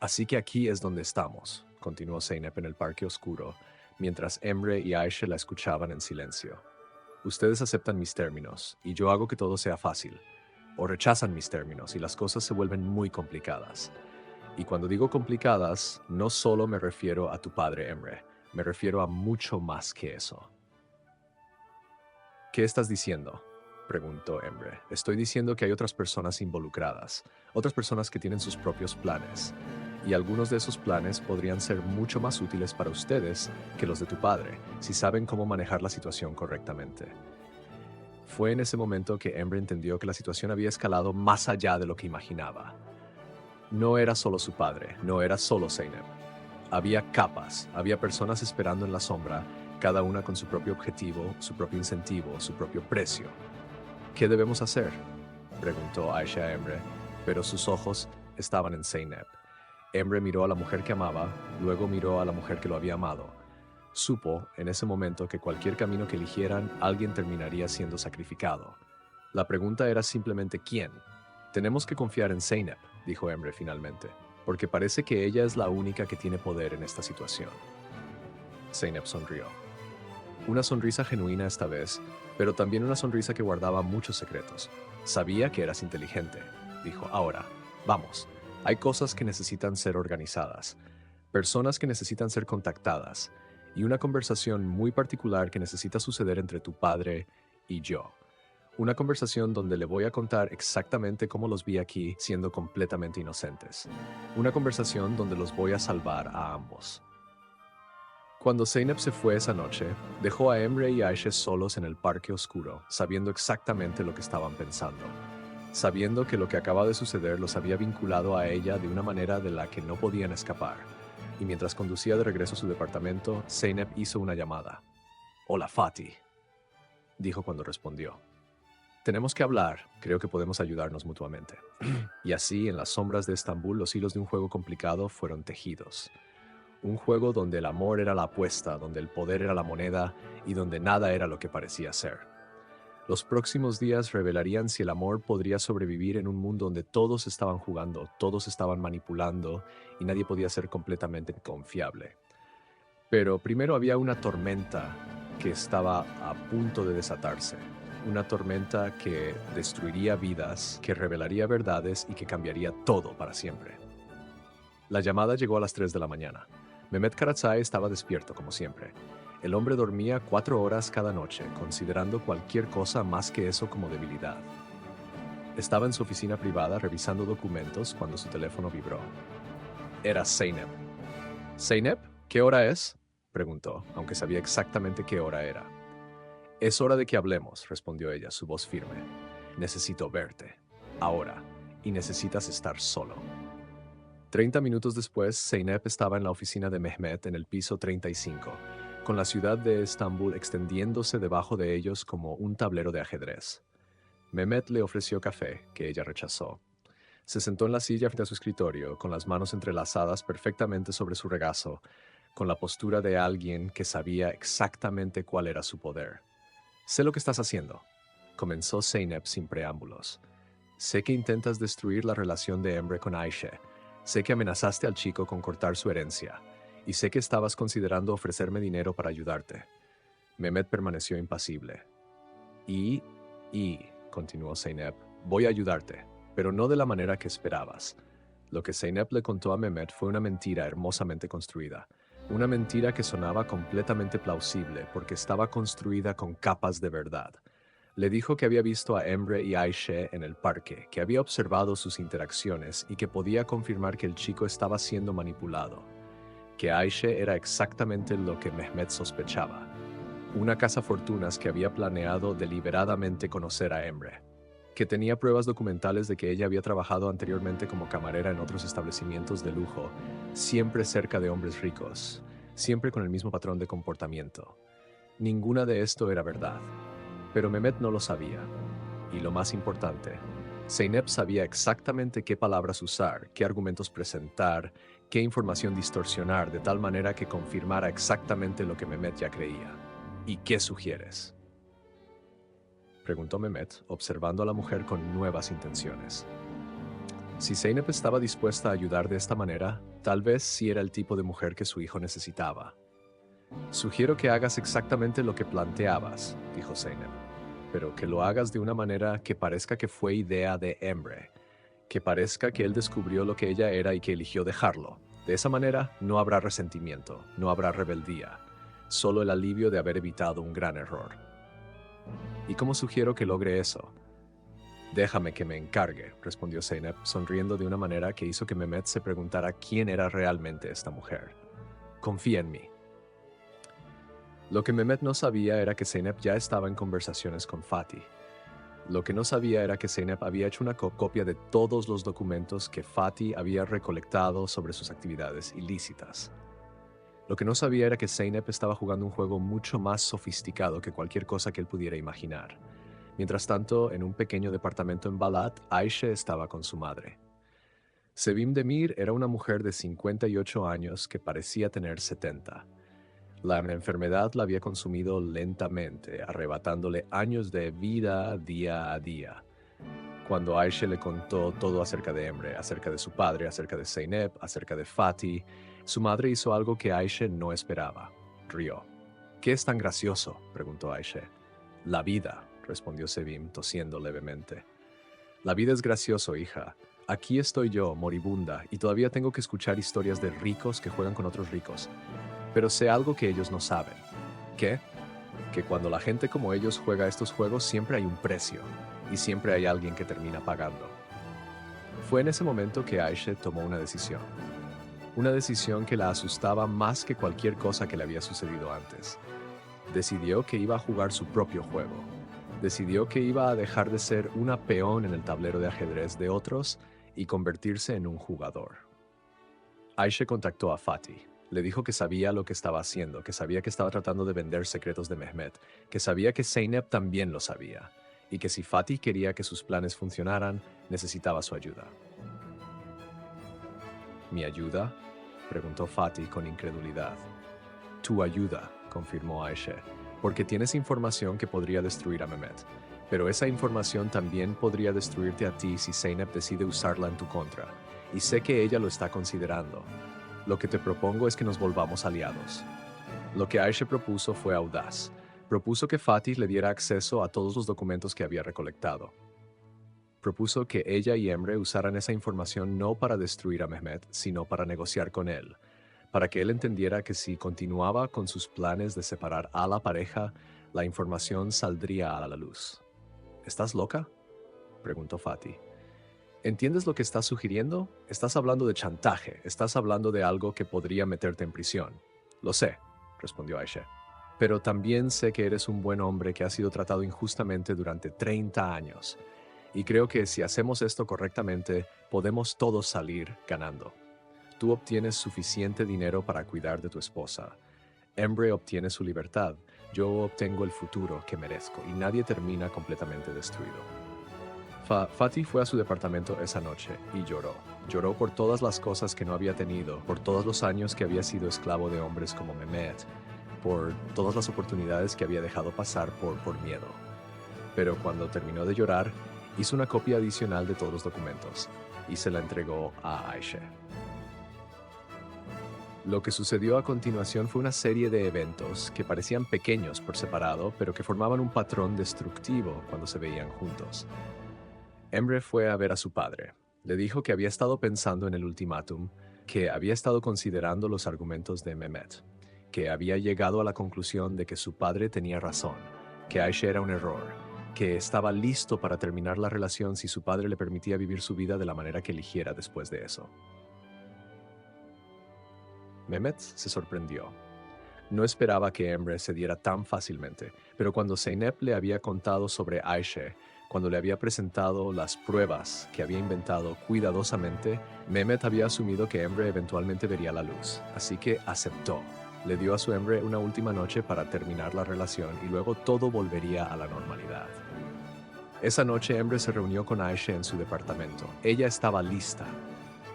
Así que aquí es donde estamos, continuó Zeynep en el parque oscuro, mientras Emre y Ayşe la escuchaban en silencio. Ustedes aceptan mis términos y yo hago que todo sea fácil, o rechazan mis términos y las cosas se vuelven muy complicadas. Y cuando digo complicadas, no solo me refiero a tu padre, Emre, me refiero a mucho más que eso. ¿Qué estás diciendo?, preguntó Emre. Estoy diciendo que hay otras personas involucradas, otras personas que tienen sus propios planes, y algunos de esos planes podrían ser mucho más útiles para ustedes que los de tu padre, si saben cómo manejar la situación correctamente. Fue en ese momento que Emre entendió que la situación había escalado más allá de lo que imaginaba. No era solo su padre, no era solo Zeynep. Había capas, había personas esperando en la sombra, cada una con su propio objetivo, su propio incentivo, su propio precio. ¿Qué debemos hacer?, preguntó Ayşe a Emre, pero sus ojos estaban en Zeynep. Emre miró a la mujer que amaba, luego miró a la mujer que lo había amado. Supo, en ese momento, que cualquier camino que eligieran, alguien terminaría siendo sacrificado. La pregunta era simplemente ¿quién? Tenemos que confiar en Zeynep, dijo Emre finalmente, porque parece que ella es la única que tiene poder en esta situación. Zeynep sonrió. Una sonrisa genuina esta vez, pero también una sonrisa que guardaba muchos secretos. Sabía que eras inteligente, dijo. Ahora, vamos. Hay cosas que necesitan ser organizadas, personas que necesitan ser contactadas, y una conversación muy particular que necesita suceder entre tu padre y yo. Una conversación donde le voy a contar exactamente cómo los vi aquí siendo completamente inocentes. Una conversación donde los voy a salvar a ambos. Cuando Zeynep se fue esa noche, dejó a Emre y Aisha solos en el parque oscuro, sabiendo exactamente lo que estaban pensando. Sabiendo que lo que acaba de suceder los había vinculado a ella de una manera de la que no podían escapar. Y mientras conducía de regreso a su departamento, Zeynep hizo una llamada. «Hola, Fatih», dijo cuando respondió. «Tenemos que hablar, creo que podemos ayudarnos mutuamente». Y así, en las sombras de Estambul, los hilos de un juego complicado fueron tejidos. Un juego donde el amor era la apuesta, donde el poder era la moneda y donde nada era lo que parecía ser. Los próximos días revelarían si el amor podría sobrevivir en un mundo donde todos estaban jugando, todos estaban manipulando y nadie podía ser completamente confiable. Pero primero había una tormenta que estaba a punto de desatarse. Una tormenta que destruiría vidas, que revelaría verdades y que cambiaría todo para siempre. La llamada llegó a las 3 de la mañana. Mehmet Karaçay estaba despierto como siempre. El hombre dormía 4 horas cada noche, considerando cualquier cosa más que eso como debilidad. Estaba en su oficina privada revisando documentos cuando su teléfono vibró. Era Zeynep. «¿Zeynep? ¿Qué hora es?», preguntó, aunque sabía exactamente qué hora era. «Es hora de que hablemos», respondió ella, su voz firme. «Necesito verte. Ahora. Y necesitas estar solo». 30 minutos después, Zeynep estaba en la oficina de Mehmet en el piso 35, con la ciudad de Estambul extendiéndose debajo de ellos como un tablero de ajedrez. Mehmet le ofreció café, que ella rechazó. Se sentó en la silla frente a su escritorio, con las manos entrelazadas perfectamente sobre su regazo, con la postura de alguien que sabía exactamente cuál era su poder. «Sé lo que estás haciendo», comenzó Zeynep sin preámbulos. «Sé que intentas destruir la relación de Emre con Aisha. Sé que amenazaste al chico con cortar su herencia, y sé que estabas considerando ofrecerme dinero para ayudarte». Mehmet permaneció impasible. Y, continuó Zeynep, «voy a ayudarte, pero no de la manera que esperabas». Lo que Zeynep le contó a Mehmet fue una mentira hermosamente construida. Una mentira que sonaba completamente plausible porque estaba construida con capas de verdad. Le dijo que había visto a Emre y Aisha en el parque, que había observado sus interacciones y que podía confirmar que el chico estaba siendo manipulado. Que Aisha era exactamente lo que Mehmet sospechaba. Una cazafortunas que había planeado deliberadamente conocer a Emre. Que tenía pruebas documentales de que ella había trabajado anteriormente como camarera en otros establecimientos de lujo, siempre cerca de hombres ricos, siempre con el mismo patrón de comportamiento. Ninguna de esto era verdad. Pero Mehmet no lo sabía. Y lo más importante, Zeynep sabía exactamente qué palabras usar, qué argumentos presentar, qué información distorsionar de tal manera que confirmara exactamente lo que Mehmet ya creía. «¿Y qué sugieres?», preguntó Mehmet, observando a la mujer con nuevas intenciones. Si Zeynep estaba dispuesta a ayudar de esta manera, tal vez sí era el tipo de mujer que su hijo necesitaba. «Sugiero que hagas exactamente lo que planteabas», dijo Zeynep, «pero que lo hagas de una manera que parezca que fue idea de Emre, que parezca que él descubrió lo que ella era y que eligió dejarlo. De esa manera no habrá resentimiento, no habrá rebeldía, solo el alivio de haber evitado un gran error». «¿Y cómo sugiero que logre eso?». «Déjame que me encargue», respondió Zeynep, sonriendo de una manera que hizo que Mehmet se preguntara quién era realmente esta mujer. «Confía en mí». Lo que Mehmet no sabía era que Zeynep ya estaba en conversaciones con Fatih. Lo que no sabía era que Zeynep había hecho una copia de todos los documentos que Fatih había recolectado sobre sus actividades ilícitas. Lo que no sabía era que Zeynep estaba jugando un juego mucho más sofisticado que cualquier cosa que él pudiera imaginar. Mientras tanto, en un pequeño departamento en Balat, Aisha estaba con su madre. Sevim Demir era una mujer de 58 años que parecía tener 70. La enfermedad la había consumido lentamente, arrebatándole años de vida día a día. Cuando Aisha le contó todo acerca de Emre, acerca de su padre, acerca de Zeynep, acerca de Fatih, su madre hizo algo que Aisha no esperaba. Rió. «¿Qué es tan gracioso?», preguntó Aisha. «La vida», respondió Sevim, tosiendo levemente. «La vida es gracioso, hija. Aquí estoy yo, moribunda, y todavía tengo que escuchar historias de ricos que juegan con otros ricos. Pero sé algo que ellos no saben». «¿Qué?». que cuando la gente como ellos juega estos juegos siempre hay un precio y siempre hay alguien que termina pagando. Fue en ese momento que Aisha tomó una decisión que la asustaba más que cualquier cosa que le había sucedido antes. Decidió que iba a jugar su propio juego. Decidió que iba a dejar de ser una peón en el tablero de ajedrez de otros y convertirse en un jugador. Aisha contactó a Fatih. Le dijo que sabía lo que estaba haciendo, que sabía que estaba tratando de vender secretos de Mehmet, que sabía que Zeynep también lo sabía, y que si Fatih quería que sus planes funcionaran, necesitaba su ayuda. ¿Mi ayuda?, preguntó Fatih con incredulidad. Tu ayuda, confirmó Aisha, porque tienes información que podría destruir a Mehmet. Pero esa información también podría destruirte a ti si Zeynep decide usarla en tu contra, y sé que ella lo está considerando. Lo que te propongo es que nos volvamos aliados. Lo que Aisha propuso fue audaz. Propuso que Fatih le diera acceso a todos los documentos que había recolectado. Propuso que ella y Emre usaran esa información no para destruir a Mehmet, sino para negociar con él, para que él entendiera que si continuaba con sus planes de separar a la pareja, la información saldría a la luz. ¿Estás loca?, preguntó Fatih. ¿Entiendes lo que estás sugiriendo? Estás hablando de chantaje, estás hablando de algo que podría meterte en prisión. Lo sé, respondió Aisha. Pero también sé que eres un buen hombre que ha sido tratado injustamente durante 30 años. Y creo que si hacemos esto correctamente, podemos todos salir ganando. Tú obtienes suficiente dinero para cuidar de tu esposa. Emre obtiene su libertad. Yo obtengo el futuro que merezco y nadie termina completamente destruido. Fatih fue a su departamento esa noche y lloró. Lloró por todas las cosas que no había tenido, por todos los años que había sido esclavo de hombres como Mehmet, por todas las oportunidades que había dejado pasar por miedo. Pero cuando terminó de llorar, hizo una copia adicional de todos los documentos y se la entregó a Aisha. Lo que sucedió a continuación fue una serie de eventos que parecían pequeños por separado, pero que formaban un patrón destructivo cuando se veían juntos. Emre fue a ver a su padre. Le dijo que había estado pensando en el ultimátum, que había estado considerando los argumentos de Mehmet, que había llegado a la conclusión de que su padre tenía razón, que Aisha era un error, que estaba listo para terminar la relación si su padre le permitía vivir su vida de la manera que eligiera después de eso. Mehmet se sorprendió. No esperaba que Emre cediera tan fácilmente, pero cuando Zeynep le había contado sobre Aisha, cuando le había presentado las pruebas que había inventado cuidadosamente, Mehmet había asumido que Emre eventualmente vería la luz, así que aceptó. Le dio a su Emre una última noche para terminar la relación y luego todo volvería a la normalidad. Esa noche Emre se reunió con Aisha en su departamento. Ella estaba lista.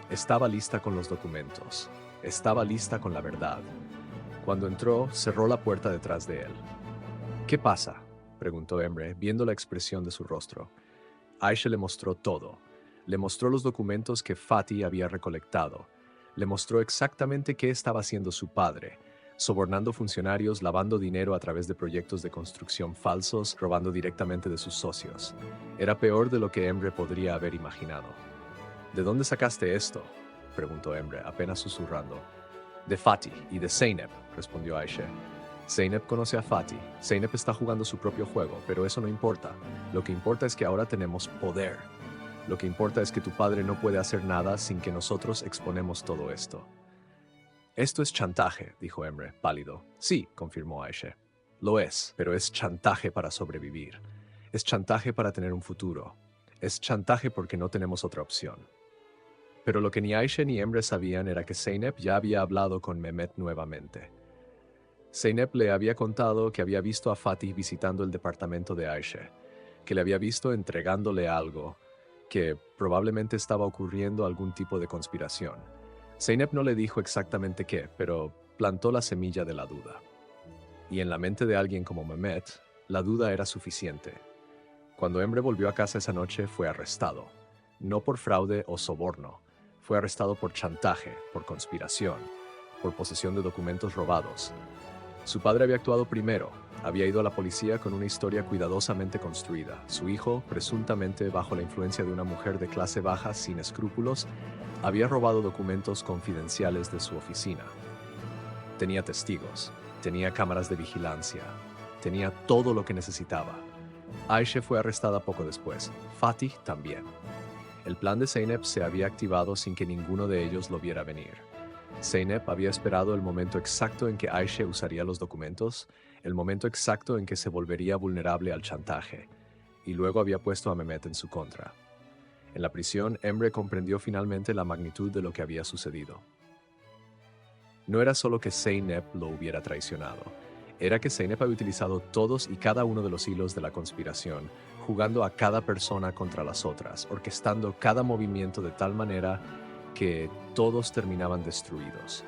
Estaba lista con los documentos. Estaba lista con la verdad. Cuando entró, cerró la puerta detrás de él. ¿Qué pasa?, preguntó Emre, viendo la expresión de su rostro. Aisha le mostró todo. Le mostró los documentos que Fatih había recolectado. Le mostró exactamente qué estaba haciendo su padre, sobornando funcionarios, lavando dinero a través de proyectos de construcción falsos, robando directamente de sus socios. Era peor de lo que Emre podría haber imaginado. ¿De dónde sacaste esto?, preguntó Emre, apenas susurrando. De Fatih y de Zeynep, respondió Aisha. Zeynep conoce a Fatih. Zeynep está jugando su propio juego, pero eso no importa. Lo que importa es que ahora tenemos poder. Lo que importa es que tu padre no puede hacer nada sin que nosotros exponemos todo esto. Esto es chantaje, dijo Emre, pálido. Sí, confirmó Aisha. Lo es, pero es chantaje para sobrevivir. Es chantaje para tener un futuro. Es chantaje porque no tenemos otra opción. Pero lo que ni Aisha ni Emre sabían era que Zeynep ya había hablado con Mehmet nuevamente. Zeynep le había contado que había visto a Fatih visitando el departamento de Aisha, que le había visto entregándole algo, que probablemente estaba ocurriendo algún tipo de conspiración. Zeynep no le dijo exactamente qué, pero plantó la semilla de la duda. Y en la mente de alguien como Mehmet, la duda era suficiente. Cuando Emre volvió a casa esa noche, fue arrestado. No por fraude o soborno. Fue arrestado por chantaje, por conspiración, por posesión de documentos robados. Su padre había actuado primero. Había ido a la policía con una historia cuidadosamente construida. Su hijo, presuntamente bajo la influencia de una mujer de clase baja sin escrúpulos, había robado documentos confidenciales de su oficina. Tenía testigos, tenía cámaras de vigilancia. tenía todo lo que necesitaba. Aisha fue arrestada poco después, Fatih también. El plan de Zeynep se había activado sin que ninguno de ellos lo viera venir. Zeynep había esperado el momento exacto en que Aisha usaría los documentos, el momento exacto en que se volvería vulnerable al chantaje, y luego había puesto a Mehmet en su contra. En la prisión, Emre comprendió finalmente la magnitud de lo que había sucedido. No era solo que Zeynep lo hubiera traicionado, era que Zeynep había utilizado todos y cada uno de los hilos de la conspiración, jugando a cada persona contra las otras, orquestando cada movimiento de tal manera que todos terminaban destruidos,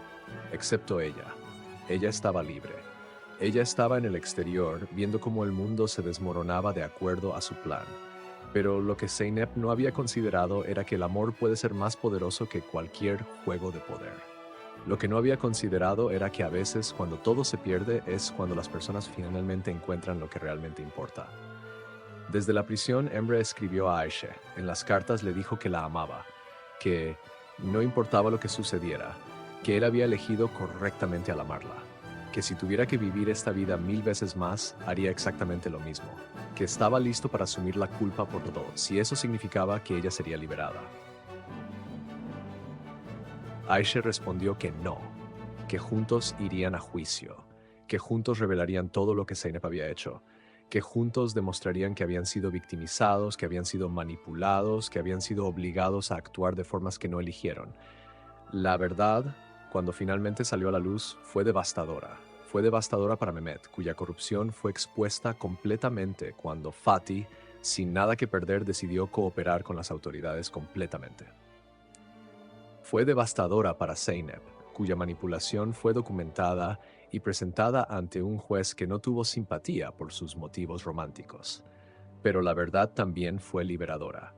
excepto ella. Ella estaba libre. Ella estaba en el exterior, viendo cómo el mundo se desmoronaba de acuerdo a su plan. Pero lo que Zeynep no había considerado era que el amor puede ser más poderoso que cualquier juego de poder. Lo que no había considerado era que a veces cuando todo se pierde es cuando las personas finalmente encuentran lo que realmente importa. Desde la prisión, Emre escribió a Aisha. En las cartas le dijo que la amaba, que no importaba lo que sucediera, que él había elegido correctamente al amarla, que si tuviera que vivir esta vida 1000 veces más, haría exactamente lo mismo, que estaba listo para asumir la culpa por todo, si eso significaba que ella sería liberada. Aisha respondió que no, que juntos irían a juicio, que juntos revelarían todo lo que Zeynep había hecho, que juntos demostrarían que habían sido victimizados, que habían sido manipulados, que habían sido obligados a actuar de formas que no eligieron. La verdad, cuando finalmente salió a la luz, fue devastadora. Fue devastadora para Mehmet, cuya corrupción fue expuesta completamente cuando Fatih, sin nada que perder, decidió cooperar con las autoridades completamente. Fue devastadora para Zeynep, cuya manipulación fue documentada y presentada ante un juez que no tuvo simpatía por sus motivos románticos. Pero la verdad también fue liberadora.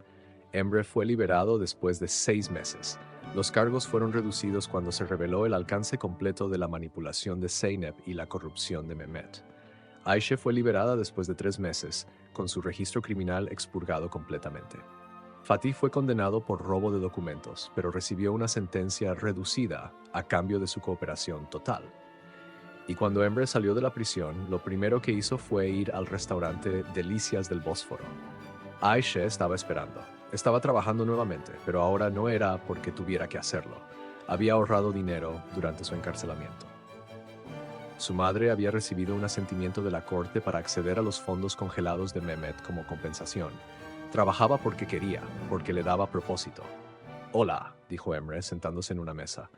Emre fue liberado después de 6 meses. Los cargos fueron reducidos cuando se reveló el alcance completo de la manipulación de Zeynep y la corrupción de Mehmet. Aisha fue liberada después de 3 meses, con su registro criminal expurgado completamente. Fatih fue condenado por robo de documentos, pero recibió una sentencia reducida a cambio de su cooperación total. Y cuando Emre salió de la prisión, lo primero que hizo fue ir al restaurante Delicias del Bósforo. Aisha estaba esperando. Estaba trabajando nuevamente, pero ahora no era porque tuviera que hacerlo. Había ahorrado dinero durante su encarcelamiento. Su madre había recibido un asentimiento de la corte para acceder a los fondos congelados de Mehmet como compensación. Trabajaba porque quería, porque le daba propósito. «Hola», dijo Emre, sentándose en una mesa.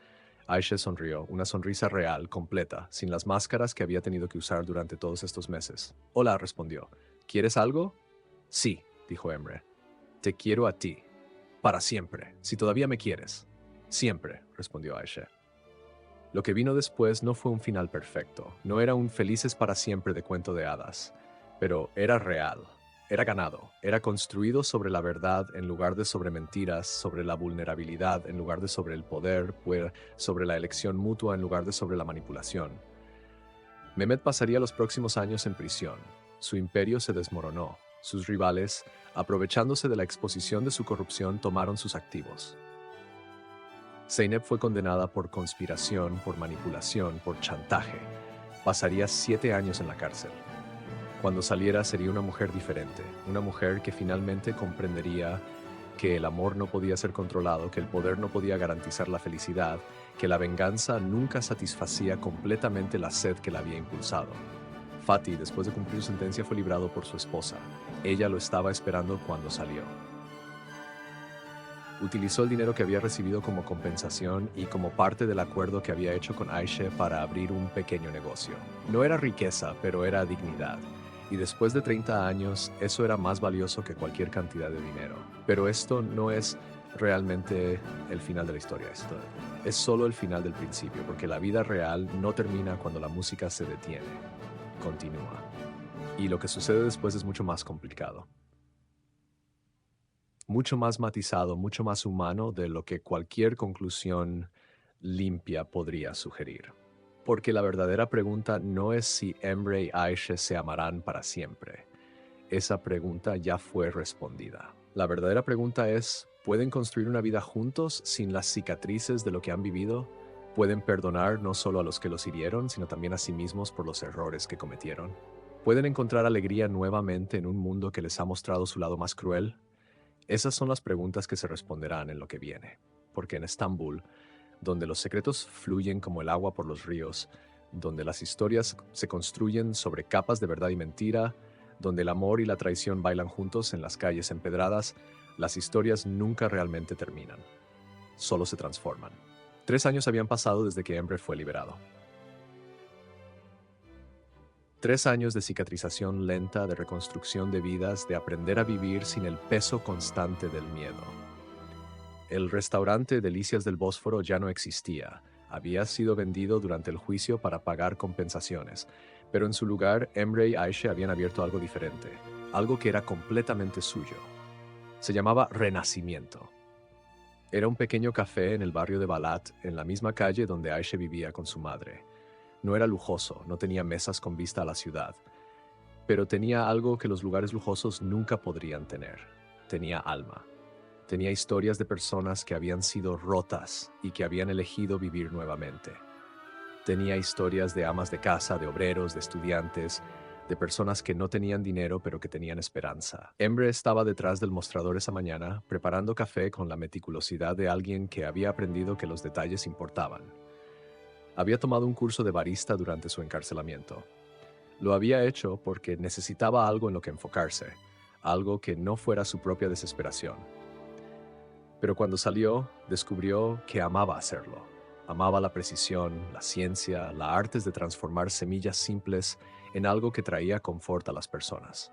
Aisha sonrió, una sonrisa real, completa, sin las máscaras que había tenido que usar durante todos estos meses. «Hola», respondió. «¿Quieres algo?» «Sí», dijo Emre. «Te quiero a ti. Para siempre, si todavía me quieres». «Siempre», respondió Aisha. Lo que vino después no fue un final perfecto, no era un felices para siempre de cuento de hadas, pero era real. Era ganado, era construido sobre la verdad en lugar de sobre mentiras, sobre la vulnerabilidad en lugar de sobre el poder, sobre la elección mutua en lugar de sobre la manipulación. Mehmet pasaría los próximos años en prisión. Su imperio se desmoronó. Sus rivales, aprovechándose de la exposición de su corrupción, tomaron sus activos. Zeynep fue condenada por conspiración, por manipulación, por chantaje. Pasaría 7 años en la cárcel. Cuando saliera sería una mujer diferente, una mujer que finalmente comprendería que el amor no podía ser controlado, que el poder no podía garantizar la felicidad, que la venganza nunca satisfacía completamente la sed que la había impulsado. Fatih, después de cumplir su sentencia, fue librado por su esposa. Ella lo estaba esperando cuando salió. Utilizó el dinero que había recibido como compensación y como parte del acuerdo que había hecho con Aisha para abrir un pequeño negocio. No era riqueza, pero era dignidad. Y después de 30 años, eso era más valioso que cualquier cantidad de dinero. Pero esto no es realmente el final de la historia. Esto es solo el final del principio, porque la vida real no termina cuando la música se detiene. Continúa. Y lo que sucede después es mucho más complicado. Mucho más matizado, mucho más humano de lo que cualquier conclusión limpia podría sugerir. Porque la verdadera pregunta no es si Emre y Aisha se amarán para siempre. Esa pregunta ya fue respondida. La verdadera pregunta es, ¿pueden construir una vida juntos sin las cicatrices de lo que han vivido? ¿Pueden perdonar no solo a los que los hirieron, sino también a sí mismos por los errores que cometieron? ¿Pueden encontrar alegría nuevamente en un mundo que les ha mostrado su lado más cruel? Esas son las preguntas que se responderán en lo que viene. Porque en Estambul, donde los secretos fluyen como el agua por los ríos, donde las historias se construyen sobre capas de verdad y mentira, donde el amor y la traición bailan juntos en las calles empedradas, las historias nunca realmente terminan, solo se transforman. 3 años habían pasado desde que Emre fue liberado. 3 años de cicatrización lenta, de reconstrucción de vidas, de aprender a vivir sin el peso constante del miedo. El restaurante Delicias del Bósforo ya no existía. Había sido vendido durante el juicio para pagar compensaciones, pero en su lugar, Emre y Aisha habían abierto algo diferente, algo que era completamente suyo. Se llamaba Renacimiento. Era un pequeño café en el barrio de Balat, en la misma calle donde Aisha vivía con su madre. No era lujoso, no tenía mesas con vista a la ciudad, pero tenía algo que los lugares lujosos nunca podrían tener. Tenía alma. Tenía historias de personas que habían sido rotas y que habían elegido vivir nuevamente. Tenía historias de amas de casa, de obreros, de estudiantes, de personas que no tenían dinero pero que tenían esperanza. Emre estaba detrás del mostrador esa mañana, preparando café con la meticulosidad de alguien que había aprendido que los detalles importaban. Había tomado un curso de barista durante su encarcelamiento. Lo había hecho porque necesitaba algo en lo que enfocarse, algo que no fuera su propia desesperación. Pero cuando salió, descubrió que amaba hacerlo. Amaba la precisión, la ciencia, las artes de transformar semillas simples en algo que traía confort a las personas.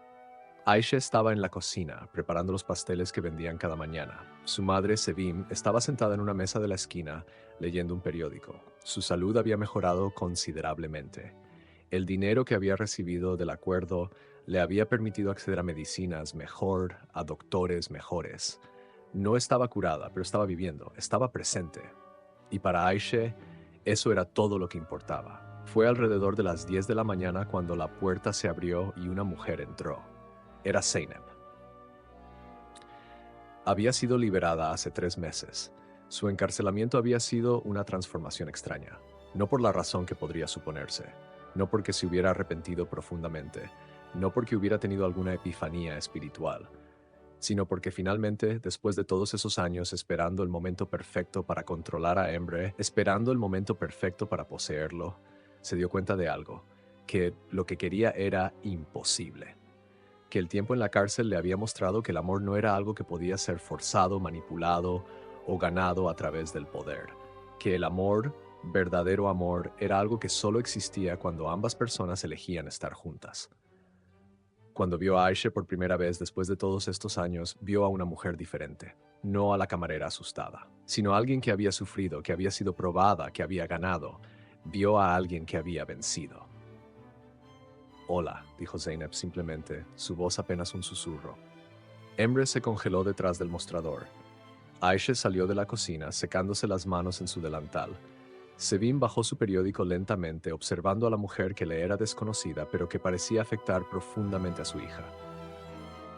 Aisha estaba en la cocina, preparando los pasteles que vendían cada mañana. Su madre, Sevim, estaba sentada en una mesa de la esquina, leyendo un periódico. Su salud había mejorado considerablemente. El dinero que había recibido del acuerdo le había permitido acceder a medicinas mejor, a doctores mejores. No estaba curada, pero estaba viviendo, estaba presente. Y para Aisha, eso era todo lo que importaba. Fue alrededor de las 10 de la mañana cuando la puerta se abrió y una mujer entró. Era Zeynep. Había sido liberada hace 3 meses. Su encarcelamiento había sido una transformación extraña, no por la razón que podría suponerse, no porque se hubiera arrepentido profundamente, no porque hubiera tenido alguna epifanía espiritual, sino porque finalmente, después de todos esos años esperando el momento perfecto para controlar a Emre, esperando el momento perfecto para poseerlo, se dio cuenta de algo, que lo que quería era imposible. Que el tiempo en la cárcel le había mostrado que el amor no era algo que podía ser forzado, manipulado o ganado a través del poder. Que el amor, verdadero amor, era algo que solo existía cuando ambas personas elegían estar juntas. Cuando vio a Aisha por primera vez después de todos estos años, vio a una mujer diferente. No a la camarera asustada, sino a alguien que había sufrido, que había sido probada, que había ganado. Vio a alguien que había vencido. «Hola», dijo Zeynep simplemente, su voz apenas un susurro. Emre se congeló detrás del mostrador. Aisha salió de la cocina, secándose las manos en su delantal. Sevim bajó su periódico lentamente, observando a la mujer que le era desconocida, pero que parecía afectar profundamente a su hija.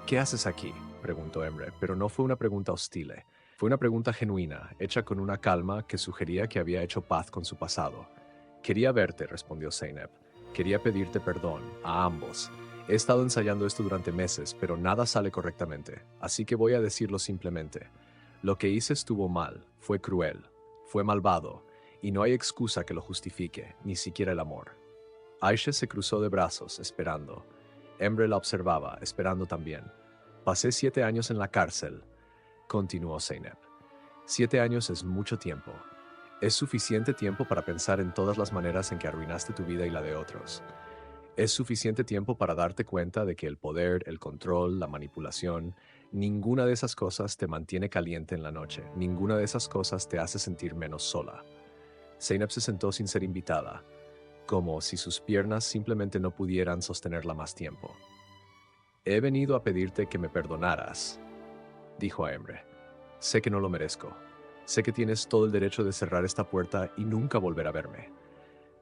«¿Qué haces aquí?», preguntó Emre, pero no fue una pregunta hostil. Fue una pregunta genuina, hecha con una calma que sugería que había hecho paz con su pasado. «Quería verte», respondió Zeynep. «Quería pedirte perdón, a ambos. He estado ensayando esto durante meses, pero nada sale correctamente, así que voy a decirlo simplemente. Lo que hice estuvo mal, fue cruel, fue malvado, y no hay excusa que lo justifique, ni siquiera el amor». Aisha se cruzó de brazos, esperando. Emre la observaba, esperando también. «Pasé 7 años en la cárcel», continuó Zeynep. 7 años es mucho tiempo. Es suficiente tiempo para pensar en todas las maneras en que arruinaste tu vida y la de otros. Es suficiente tiempo para darte cuenta de que el poder, el control, la manipulación, ninguna de esas cosas te mantiene caliente en la noche, ninguna de esas cosas te hace sentir menos sola. Zeynep se sentó sin ser invitada, como si sus piernas simplemente no pudieran sostenerla más tiempo. «He venido a pedirte que me perdonaras», dijo a Emre. «Sé que no lo merezco. Sé que tienes todo el derecho de cerrar esta puerta y nunca volver a verme.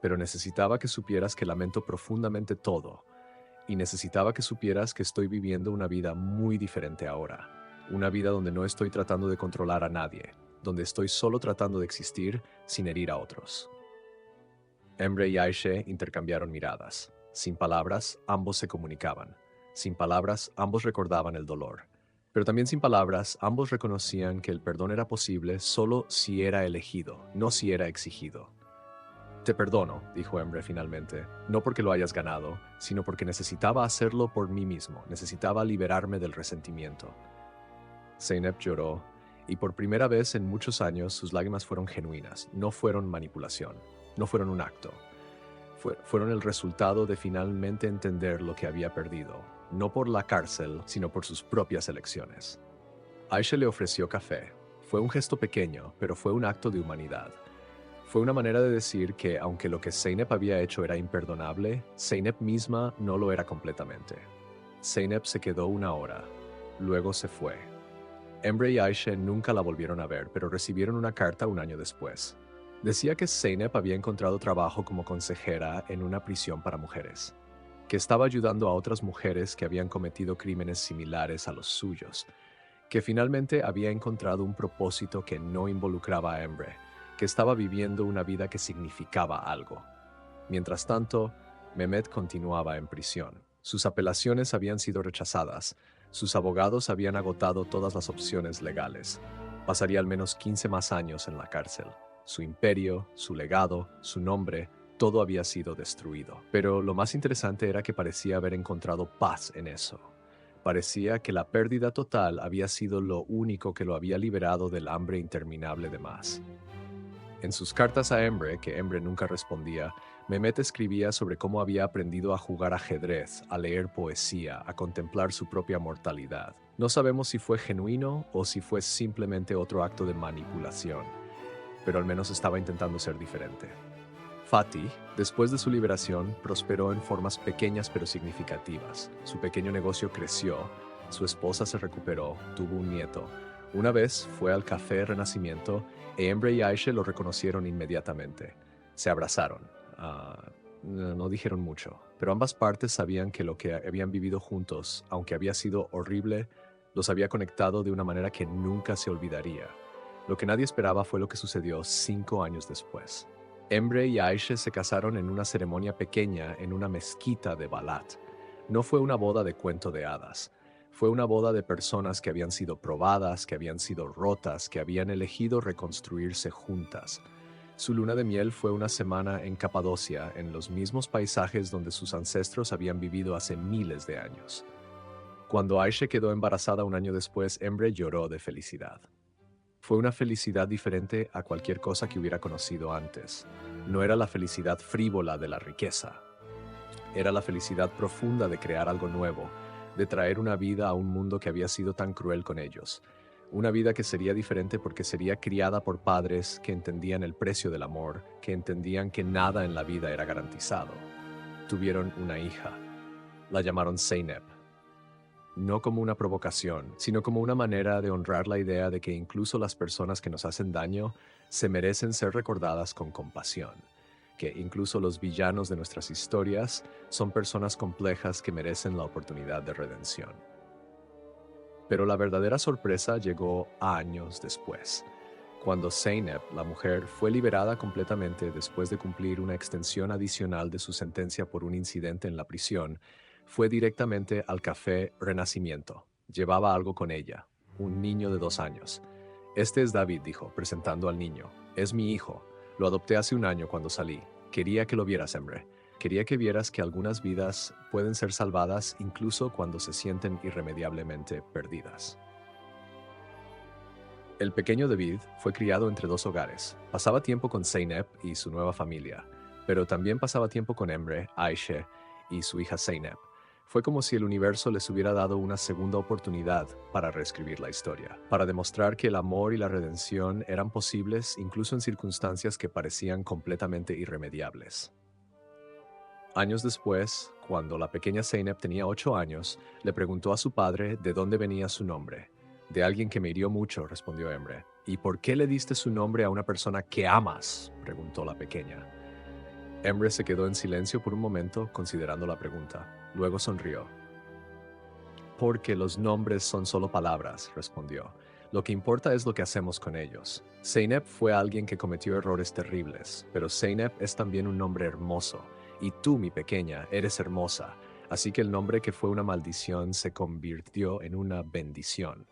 Pero necesitaba que supieras que lamento profundamente todo, y necesitaba que supieras que estoy viviendo una vida muy diferente ahora. Una vida donde no estoy tratando de controlar a nadie, donde estoy solo tratando de existir sin herir a otros». Emre y Aisha intercambiaron miradas. Sin palabras, ambos se comunicaban. Sin palabras, ambos recordaban el dolor. Pero también sin palabras, ambos reconocían que el perdón era posible solo si era elegido, no si era exigido. Te perdono, dijo Emre finalmente, no porque lo hayas ganado, sino porque necesitaba hacerlo por mí mismo, necesitaba liberarme del resentimiento. Zeynep lloró, y por primera vez en muchos años sus lágrimas fueron genuinas, no fueron manipulación, no fueron un acto. Fueron el resultado de finalmente entender lo que había perdido, no por la cárcel, sino por sus propias elecciones. Aisha le ofreció café. Fue un gesto pequeño, pero fue un acto de humanidad. Fue una manera de decir que, aunque lo que Zeynep había hecho era imperdonable, Zeynep misma no lo era completamente. Zeynep se quedó una hora. Luego se fue. Emre y Aisha nunca la volvieron a ver, pero recibieron una carta un año después. Decía que Zeynep había encontrado trabajo como consejera en una prisión para mujeres, que estaba ayudando a otras mujeres que habían cometido crímenes similares a los suyos, que finalmente había encontrado un propósito que no involucraba a Emre, que estaba viviendo una vida que significaba algo. Mientras tanto, Mehmet continuaba en prisión. Sus apelaciones habían sido rechazadas. Sus abogados habían agotado todas las opciones legales. Pasaría al menos 15 más años en la cárcel. Su imperio, su legado, su nombre, todo había sido destruido. Pero lo más interesante era que parecía haber encontrado paz en eso. Parecía que la pérdida total había sido lo único que lo había liberado del hambre interminable de más. En sus cartas a Emre, que Emre nunca respondía, Mehmet escribía sobre cómo había aprendido a jugar ajedrez, a leer poesía, a contemplar su propia mortalidad. No sabemos si fue genuino o si fue simplemente otro acto de manipulación, pero al menos estaba intentando ser diferente. Fatih, después de su liberación, prosperó en formas pequeñas pero significativas. Su pequeño negocio creció, su esposa se recuperó, tuvo un nieto. Una vez fue al Café Renacimiento e Emre y Aisha lo reconocieron inmediatamente. Se abrazaron. No dijeron mucho, pero ambas partes sabían que lo que habían vivido juntos, aunque había sido horrible, los había conectado de una manera que nunca se olvidaría. Lo que nadie esperaba fue lo que sucedió 5 años después. Emre y Aisha se casaron en una ceremonia pequeña en una mezquita de Balat. No fue una boda de cuento de hadas. Fue una boda de personas que habían sido probadas, que habían sido rotas, que habían elegido reconstruirse juntas. Su luna de miel fue una semana en Capadocia, en los mismos paisajes donde sus ancestros habían vivido hace miles de años. Cuando Aisha quedó embarazada un año después, Emre lloró de felicidad. Fue una felicidad diferente a cualquier cosa que hubiera conocido antes. No era la felicidad frívola de la riqueza. Era la felicidad profunda de crear algo nuevo, de traer una vida a un mundo que había sido tan cruel con ellos. Una vida que sería diferente porque sería criada por padres que entendían el precio del amor, que entendían que nada en la vida era garantizado. Tuvieron una hija. La llamaron Zeynep. No como una provocación, sino como una manera de honrar la idea de que incluso las personas que nos hacen daño se merecen ser recordadas con compasión, que incluso los villanos de nuestras historias son personas complejas que merecen la oportunidad de redención. Pero la verdadera sorpresa llegó años después, cuando Zeynep, la mujer, fue liberada completamente después de cumplir una extensión adicional de su sentencia por un incidente en la prisión. Fue directamente al Café Renacimiento. Llevaba algo con ella, un niño de 2 años. Este es David, dijo, presentando al niño. Es mi hijo. Lo adopté hace un año cuando salí. Quería que lo vieras, Emre. Quería que vieras que algunas vidas pueden ser salvadas incluso cuando se sienten irremediablemente perdidas. El pequeño David fue criado entre 2 hogares. Pasaba tiempo con Zeynep y su nueva familia, pero también pasaba tiempo con Emre, Aisha y su hija Zeynep. Fue como si el universo les hubiera dado una segunda oportunidad para reescribir la historia, para demostrar que el amor y la redención eran posibles incluso en circunstancias que parecían completamente irremediables. Años después, cuando la pequeña Zeynep tenía 8 años, le preguntó a su padre de dónde venía su nombre. De alguien que me hirió mucho, respondió Emre. ¿Y por qué le diste su nombre a una persona que amas?, preguntó la pequeña. Emre se quedó en silencio por un momento, considerando la pregunta. Luego sonrió. Porque los nombres son solo palabras, respondió. Lo que importa es lo que hacemos con ellos. Zeynep fue alguien que cometió errores terribles, pero Zeynep es también un nombre hermoso. Y tú, mi pequeña, eres hermosa. Así que el nombre que fue una maldición se convirtió en una bendición.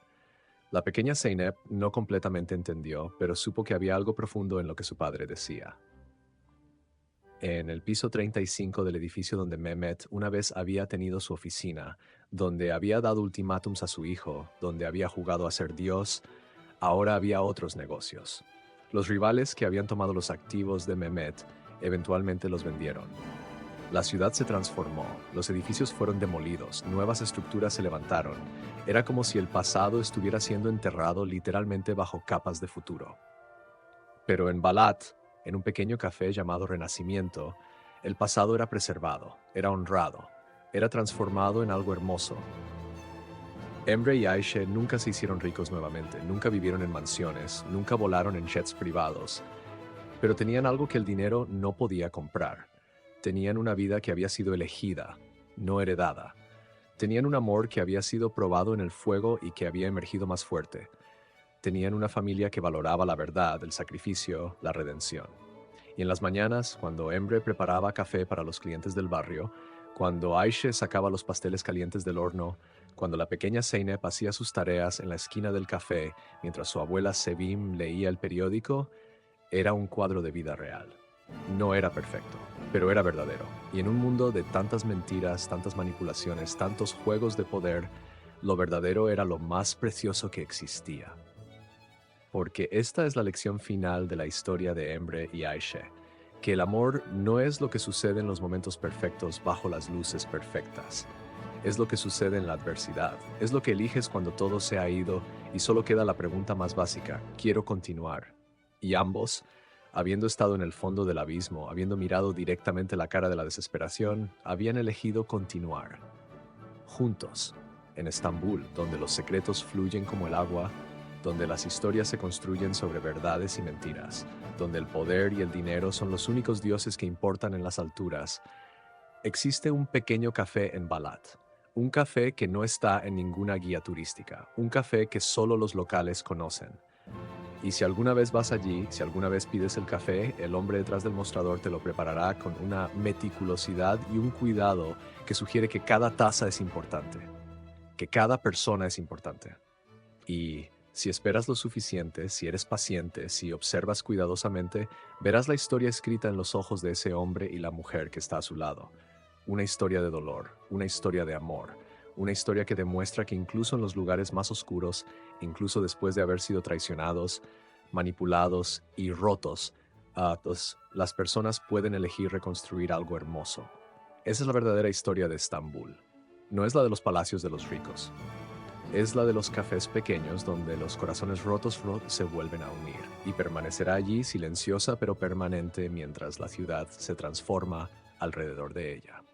La pequeña Zeynep no completamente entendió, pero supo que había algo profundo en lo que su padre decía. En el piso 35 del edificio donde Mehmet una vez había tenido su oficina, donde había dado ultimátums a su hijo, donde había jugado a ser Dios, ahora había otros negocios. Los rivales que habían tomado los activos de Mehmet eventualmente los vendieron. La ciudad se transformó, los edificios fueron demolidos, nuevas estructuras se levantaron. Era como si el pasado estuviera siendo enterrado literalmente bajo capas de futuro. Pero en Balat, en un pequeño café llamado Renacimiento, el pasado era preservado, era honrado, era transformado en algo hermoso. Emre y Aisha nunca se hicieron ricos nuevamente, nunca vivieron en mansiones, nunca volaron en jets privados, pero tenían algo que el dinero no podía comprar. Tenían una vida que había sido elegida, no heredada. Tenían un amor que había sido probado en el fuego y que había emergido más fuerte. Tenían una familia que valoraba la verdad, el sacrificio, la redención. Y en las mañanas, cuando Emre preparaba café para los clientes del barrio, cuando Aisha sacaba los pasteles calientes del horno, cuando la pequeña Zeynep hacía sus tareas en la esquina del café mientras su abuela Sevim leía el periódico, era un cuadro de vida real. No era perfecto, pero era verdadero. Y en un mundo de tantas mentiras, tantas manipulaciones, tantos juegos de poder, lo verdadero era lo más precioso que existía. Porque esta es la lección final de la historia de Emre y Aisha, que el amor no es lo que sucede en los momentos perfectos bajo las luces perfectas. Es lo que sucede en la adversidad. Es lo que eliges cuando todo se ha ido y solo queda la pregunta más básica: ¿quiero continuar? Y ambos, habiendo estado en el fondo del abismo, habiendo mirado directamente la cara de la desesperación, habían elegido continuar. Juntos, en Estambul, donde los secretos fluyen como el agua, donde las historias se construyen sobre verdades y mentiras, donde el poder y el dinero son los únicos dioses que importan en las alturas, existe un pequeño café en Balat. Un café que no está en ninguna guía turística, un café que solo los locales conocen. Y si alguna vez vas allí, si alguna vez pides el café, el hombre detrás del mostrador te lo preparará con una meticulosidad y un cuidado que sugiere que cada taza es importante, que cada persona es importante. Y si esperas lo suficiente, si eres paciente, si observas cuidadosamente, verás la historia escrita en los ojos de ese hombre y la mujer que está a su lado. Una historia de dolor, una historia de amor, una historia que demuestra que incluso en los lugares más oscuros, incluso después de haber sido traicionados, manipulados y rotos, las personas pueden elegir reconstruir algo hermoso. Esa es la verdadera historia de Estambul. No es la de los palacios de los ricos. Es la de los cafés pequeños donde los corazones rotos se vuelven a unir, y permanecerá allí silenciosa pero permanente mientras la ciudad se transforma alrededor de ella.